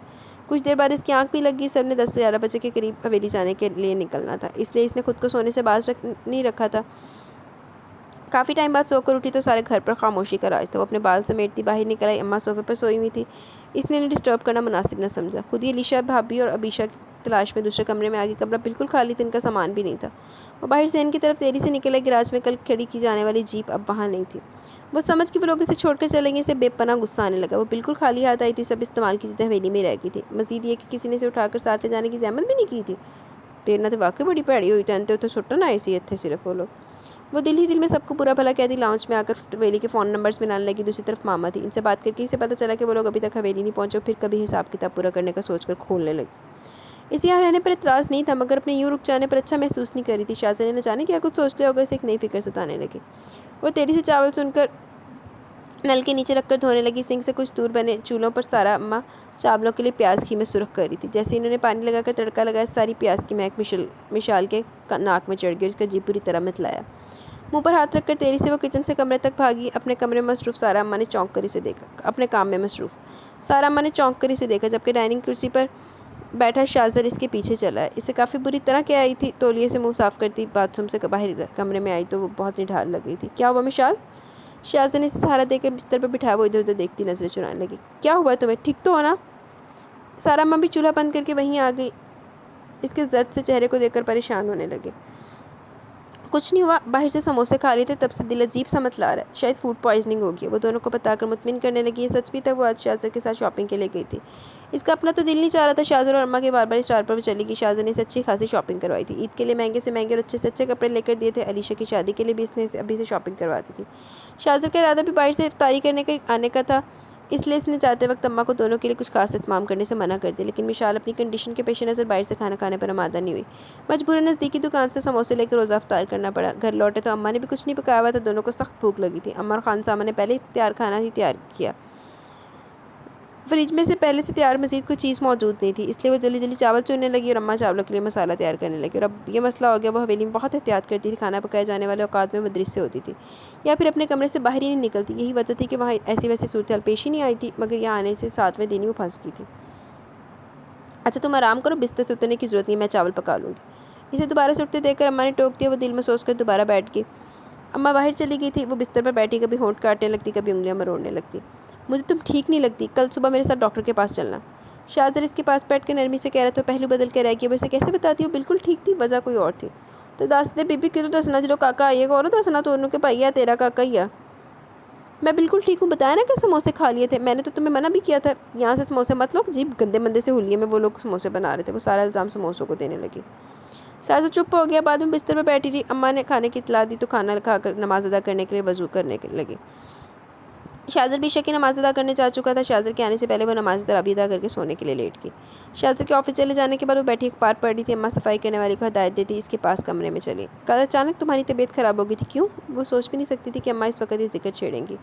کچھ دیر بعد اس کی آنکھ بھی لگ گئی۔ سر نے 10 سے 11 بجے کے قریب حویلی جانے کے لیے نکلنا تھا، اس لیے اس نے خود کو سونے سے باز نہیں رکھا تھا۔ کافی ٹائم بعد سو کر اٹھی تو سارے گھر پر خاموشی کا راج تھا۔ وہ اپنے بال سمیٹتی باہر نکل آئی۔ اماں صوفے پر سوئی ہوئی تھی، اس نے انہیں ڈسٹرب کرنا مناسب نہ سمجھا۔ خود ہی علیشہ بھابھی اور عبیشہ کی تلاش میں دوسرے کمرے میں آ گئی۔ کمرہ بالکل خالی تھا، ان کا سامان بھی نہیں تھا۔ وہ باہر صحن کی طرف تیزی سے نکل آئی۔ گراج میں کل کھڑی کی جانے والی جیپ اب وہاں نہیں تھی۔ وہ سمجھ کہ وہ لوگ اسے چھوڑ کر چلیں گے، اسے بے پناہ غصہ آنے لگا۔ وہ بالکل خالی ہاتھ آئی تھی، سب استعمال کی چیزیں حویلی میں رہ گئی تھی۔ مزید یہ کہ کسی نے اسے اٹھا کر ساتھ لے جانے کی زحمت بھی نہیں کی تھی۔ ٹیرنا تو واقعی بڑی پیڑی ہوئی ٹہنتے تو سٹن آئے سی تھے صرف وہ لوگ۔ وہ دل ہی دل میں سب کو برا بھلا کہتی لاؤنج میں آ کر حویلی کے فون نمبرز ملانے لگی۔ دوسری طرف ماما تھی، ان سے بات کر کے اسے پتہ چلا کہ وہ لوگ ابھی تک حویلی نہیں پہنچے، پھر کبھی حساب کتاب پورا کرنے کا سوچ کر کھولنے لگی۔ اسی یہاں رہنے پر اعتراض نہیں تھا، مگر اپنے یوں رک جانے پر اچھا محسوس نہیں کر رہی تھی۔ شازیہ نے نہ جانے کیا کچھ سوچ لیا ہوگا، اسے ایک نئی فکر ستانے لگی۔ وہ تیزی سے چاول سن کر نل کے نیچے رکھ کر دھونے لگی۔ سنک سے کچھ دور بنے چولہوں پر سارا اماں چاولوں کے لیے پیاز گھی میں سرخ کر رہی تھی۔ جیسے انہوں نے پانی لگا کر تڑکا لگایا، ساری پیاز کی مہک مشال کے ناک میں چڑھ گئی اور اس کا جی پوری طرح متلایا۔ منہ پر ہاتھ رکھ کر تیزی سے وہ کچن سے کمرے تک بھاگی۔ اپنے کمرے میں مصروف سارا اماں نے چونک کر اسے دیکھا۔ اپنے کام میں مصروف سارا اماں نے چونک کر اسے دیکھا، جبکہ ڈائننگ کرسی پر بیٹھا شاذر اس کے پیچھے چلا ہے۔ اسے کافی بری طرح کیا آئی تھی۔ تولیے سے منہ صاف کرتی باتھ روم سے باہر کمرے میں آئی تو وہ بہت نڈھال لگ رہی تھی۔ کیا ہوا مشال؟ شاذر نے اسے سہارا دے کر بستر پر بٹھایا۔ وہ ادھر ادھر دیکھتی نظریں چرانے لگی۔ کیا ہوا تمہیں؟ ٹھیک تو ہو نا؟ سارا اماں بھی چولہا بند کر کے وہیں آ گئی۔ اس کے زرد سے چہرے کو دیکھ کر پریشان ہونے لگے۔ کچھ نہیں ہوا، باہر سے سموسے کھا لیے تھے، تب سے دل عجیب سا متلا رہا ہے، شاید فوڈ پوائزننگ ہوگی۔ وہ دونوں کو بتا کر مطمئن کرنے لگی۔ یہ سچ بھی تھا، وہ آج شاذر کے ساتھ شاپنگ کے لیے گئی تھی۔ اس کا اپنا تو دل نہیں چاہ رہا تھا۔ شاذر اور اماں کے بار بار اسٹار پر وہ چلی گئی۔ شاذر نے اسے اچھی خاصی شاپنگ کروائی تھی۔ عید کے لیے مہنگے سے مہنگے اور اچھے سے اچھے کپڑے لے کر دیے تھے۔ علیشہ کی شادی کے لیے بھی اس نے ابھی سے شاپنگ کروا دی تھی۔ شاذر کا ارادہ بھی باہر سے افطاری کرنے کا آنے کا تھا، اس لیے اس نے جاتے وقت اماں کو دونوں کے لیے کچھ خاص اہتمام کرنے سے منع کر دیا، لیکن مشال اپنی کنڈیشن کے پیش نظر باہر سے کھانا کھانے پر آمادہ نہیں ہوئی۔ مجبوراً نزدیکی دکان سے سموسے لے کر روزہ افطار کرنا پڑا۔ گھر لوٹے تو اماں نے بھی کچھ نہیں پکایا ہوا تھا، دونوں کو سخت بھوک لگی تھی۔ اماں اور خانسامہ نے پہلے ہی کھانا تیار کیا۔ فریج میں سے پہلے سے تیار مزید کوئی چیز موجود نہیں تھی، اس لیے وہ جلدی جلدی چاول چننے لگی اور اماں چاولوں کے لیے مسالہ تیار کرنے لگی۔ اور اب یہ مسئلہ ہو گیا، وہ حویلی میں بہت احتیاط کرتی تھی، کھانا پکائے جانے والے اوقات میں مدرس سے ہوتی تھی یا پھر اپنے کمرے سے باہر ہی نہیں نکلتی۔ یہی وجہ تھی کہ وہاں ایسی ویسی صورتحال پیش ہی نہیں آئی تھی، مگر یہاں آنے سے 7ویں دن ہی وہ پھنس گئی تھی۔ اچھا تم آرام کرو، بستر سے اترنے کی ضرورت نہیں، میں چاول پکا لوں گی۔ اسے دوبارہ سے اٹھتے دیکھ کر اماں نے ٹوک دیا۔ وہ دل میں سوچ کر دوبارہ بیٹھ گئی۔ اماں باہر چلی گئی تھی۔ وہ بستر پر بیٹھی کبھی ہونٹ کاٹنے لگتی، کبھی انگلیاں مروڑنے لگتی۔ مجھے تم ٹھیک نہیں لگتی، کل صبح میرے ساتھ ڈاکٹر کے پاس چلنا۔ شاذر اس کے پاس بیٹھ کے نرمی سے کہہ رہا تھا، پہلو بدل کے رہ گیا۔ وہ اسے کیسے بتاتی وہ بالکل ٹھیک تھی، وجہ کوئی اور تھی۔ تو دس دے بی بی کیوں دسنا جلو کاکا آئیے گا اور دسنا تو انہوں کے بھائی ہے، تیرا کاکا ہی ہے۔ میں بالکل ٹھیک ہوں، بتایا نا کہ سموسے کھا لیے تھے، میں نے تو تمہیں منع بھی کیا تھا یہاں سے سموسے مت لو۔ جی گندے مندے سے حلیے میں وہ لوگ سموسے بنا رہے تھے۔ وہ سارا الزام سموسوں کو دینے لگی۔ شاذر چپ ہو گیا، بعد میں بستر پر بیٹھی رہی۔ اماں نے کھانے کی اطلاع دی تو کھانا کھا کر نماز ادا کرنے کے لیے وضو کرنے لگی۔ شاذر بھی شکی نماز ادا کرنے جا چکا تھا۔ شاذر کے آنے سے پہلے وہ نماز تراویح ادا کر کے سونے کے لیے لیٹ گئی۔ شاذر کے آفس چلے جانے کے بعد وہ بیٹھی اخبار پڑھ رہی تھی۔ اماں صفائی کرنے والی کو ہدایت دیتی اس کے پاس کمرے میں چلی۔ کل اچانک تمہاری طبیعت خراب ہو گئی تھی، کیوں؟ وہ سوچ بھی نہیں سکتی تھی کہ اماں اس وقت یہ ذکر چھیڑیں گی۔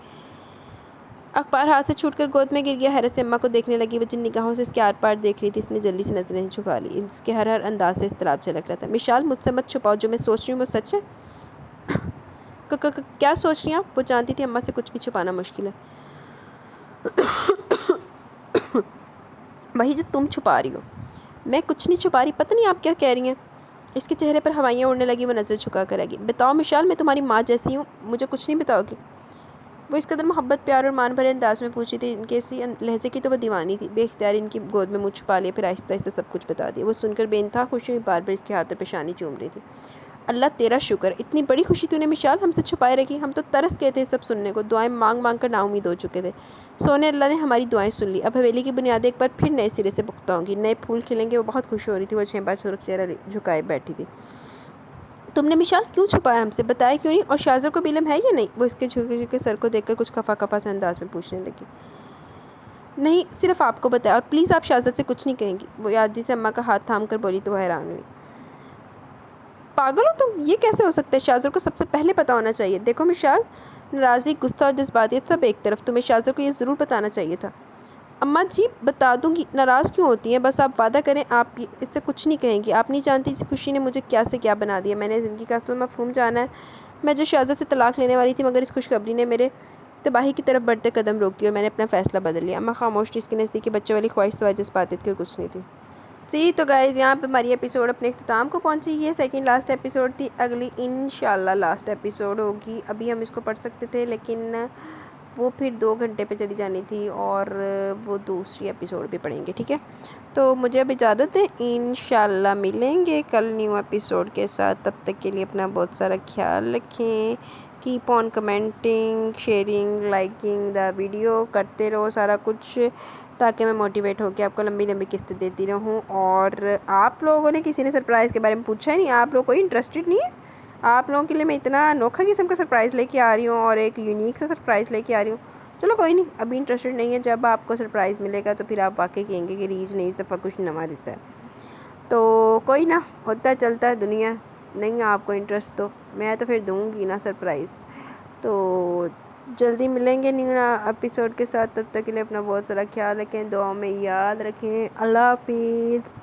اخبار ہاتھ سے چھوٹ کر گود میں گر گیا۔ حیرت سے اماں کو دیکھنے لگی، وہ جن نگاہوں سے اس کے آر پار دیکھ رہی تھی، اس نے جلدی سے نظریں جھکا لی۔ اس کے ہر انداز سے اضطراب جھلک رہا تھا۔ مشال مجھ سے مت چھپاؤ، جو میں سوچ رہی ہوں وہ سچ ہے۔ کیا سوچ رہی ہیں آپ؟ وہ جانتی تھی اماں سے کچھ بھی چھپانا مشکل ہے۔ وہی جو تم چھپا رہی ہو۔ میں کچھ نہیں چھپا رہی، پتہ نہیں آپ کیا کہہ رہی ہیں۔ اس کے چہرے پر ہوائیاں اڑنے لگی، وہ نظر جھکا کر رہ گئی۔ بتاؤ مشال، میں تمہاری ماں جیسی ہوں، مجھے کچھ نہیں بتاؤ گی؟ وہ اس قدر محبت پیار اور مان بھرے انداز میں پوچھ رہی تھی، ان کے اسی لہجے کی تو وہ دیوانی تھی۔ بے اختیار ان کی گود میں منہ چھپا لیا، پھر آہستہ آہستہ سب کچھ بتا دیا۔ وہ سن کر بے انتہا خوشی ہوئی، بار بار اس کے ہاتھ اور پیشانی چوم رہی تھی۔ اللہ تیرا شکر، اتنی بڑی خوشی تو نے مشال ہم سے چھپائے رکھی، ہم تو ترس گئے تھے سب سننے کو، دعائیں مانگ مانگ کر نا امید ہو چکے تھے۔ سونے اللہ نے ہماری دعائیں سن لی، اب حویلی کی بنیادیں ایک بار پھر نئے سرے سے پختہ ہوں گی، نئے پھول کھلیں گے۔ وہ بہت خوش ہو رہی تھی، وہ چھیبا سرخ چہرہ جھکائے بیٹھی تھی۔ تم نے مشال کیوں چھپایا ہم سے، بتایا کیوں نہیں؟ اور شاذر کو بھی علم ہے یا نہیں؟ وہ اس کے جھکے جھکے سر کو دیکھ کر کچھ خفا خفا سے انداز میں پوچھنے لگی۔ نہیں، صرف آپ کو بتایا، اور پلیز آپ شاذر سے کچھ نہیں کہیں گی۔ وہ عاجزی سے اماں کا ہاتھ تھام کر بولی تو وہ حیران ہوئی۔ پاگل ہو تم، یہ کیسے ہو سکتا ہے؟ شاذر کو سب سے پہلے پتا ہونا چاہیے۔ دیکھو مشال، ناراضی، غصہ اور جذباتیت سب ایک طرف، تمہیں شاذر کو یہ ضرور بتانا چاہیے تھا۔ اماں جی بتا دوں گی، ناراض کیوں ہوتی ہیں؟ بس آپ وعدہ کریں آپ اس سے کچھ نہیں کہیں گی۔ آپ نہیں جانتی اس خوشی نے مجھے کیا سے کیا بنا دیا۔ میں نے زندگی کا اصل مفہوم جانا ہے۔ میں جو شاذر سے طلاق لینے والی تھی، مگر اس خوشخبری نے میرے تباہی کی طرف بڑھتے قدم روک دیے اور میں نے اپنا فیصلہ بدل لیا۔ اماں خاموش تھی، اس کے نزدیک بچوں والی خواہش سوائے جذباتیت کے کچھ نہیں تھی۔ جی تو گائز، یہاں پہ ہماری ایپیسوڈ اپنے اختتام کو پہنچی۔ یہ سیکنڈ لاسٹ ایپیسوڈ تھی، اگلی انشاءاللہ لاسٹ ایپیسوڈ ہوگی۔ ابھی ہم اس کو پڑھ سکتے تھے، لیکن وہ پھر 2 گھنٹے پہ چلی جانی تھی اور وہ دوسری ایپیسوڈ بھی پڑھیں گے، ٹھیک ہے؟ تو مجھے اب اجازت ہے، انشاءاللہ ملیں گے کل نیو ایپیسوڈ کے ساتھ۔ تب تک کے لیے اپنا بہت سارا خیال رکھیں۔ Keep on commenting, sharing, liking the video, کرتے رہو سارا کچھ، تاکہ میں موٹیویٹ ہو کے آپ کو لمبی لمبی قسطیں دیتی رہوں۔ اور آپ لوگوں نے کسی نے سرپرائز کے بارے میں پوچھا ہی نہیں، آپ لوگ کوئی انٹرسٹڈ نہیں ہے؟ آپ لوگوں کے لیے میں اتنا انوکھا قسم کا سرپرائز لے کے آ رہی ہوں اور ایک یونیک سا سرپرائز لے کے آ رہی ہوں۔ چلو کوئی نہیں، ابھی انٹرسٹڈ نہیں ہے، جب آپ کو سرپرائز ملے گا تو پھر آپ واقعی کہیں گے کہ ریج نئی صفحہ کچھ نواں دیتا ہے۔ تو کوئی نہ، ہوتا چلتا ہے دنیا، نہیں آپ کو انٹرسٹ تو میں تو پھر دوں گی نا سرپرائز۔ تو جلدی ملیں گے نیو ایپیسوڈ کے ساتھ، تب تک کے لیے اپنا بہت سارا خیال رکھیں، دعاؤں میں یاد رکھیں۔ اللہ حافظ۔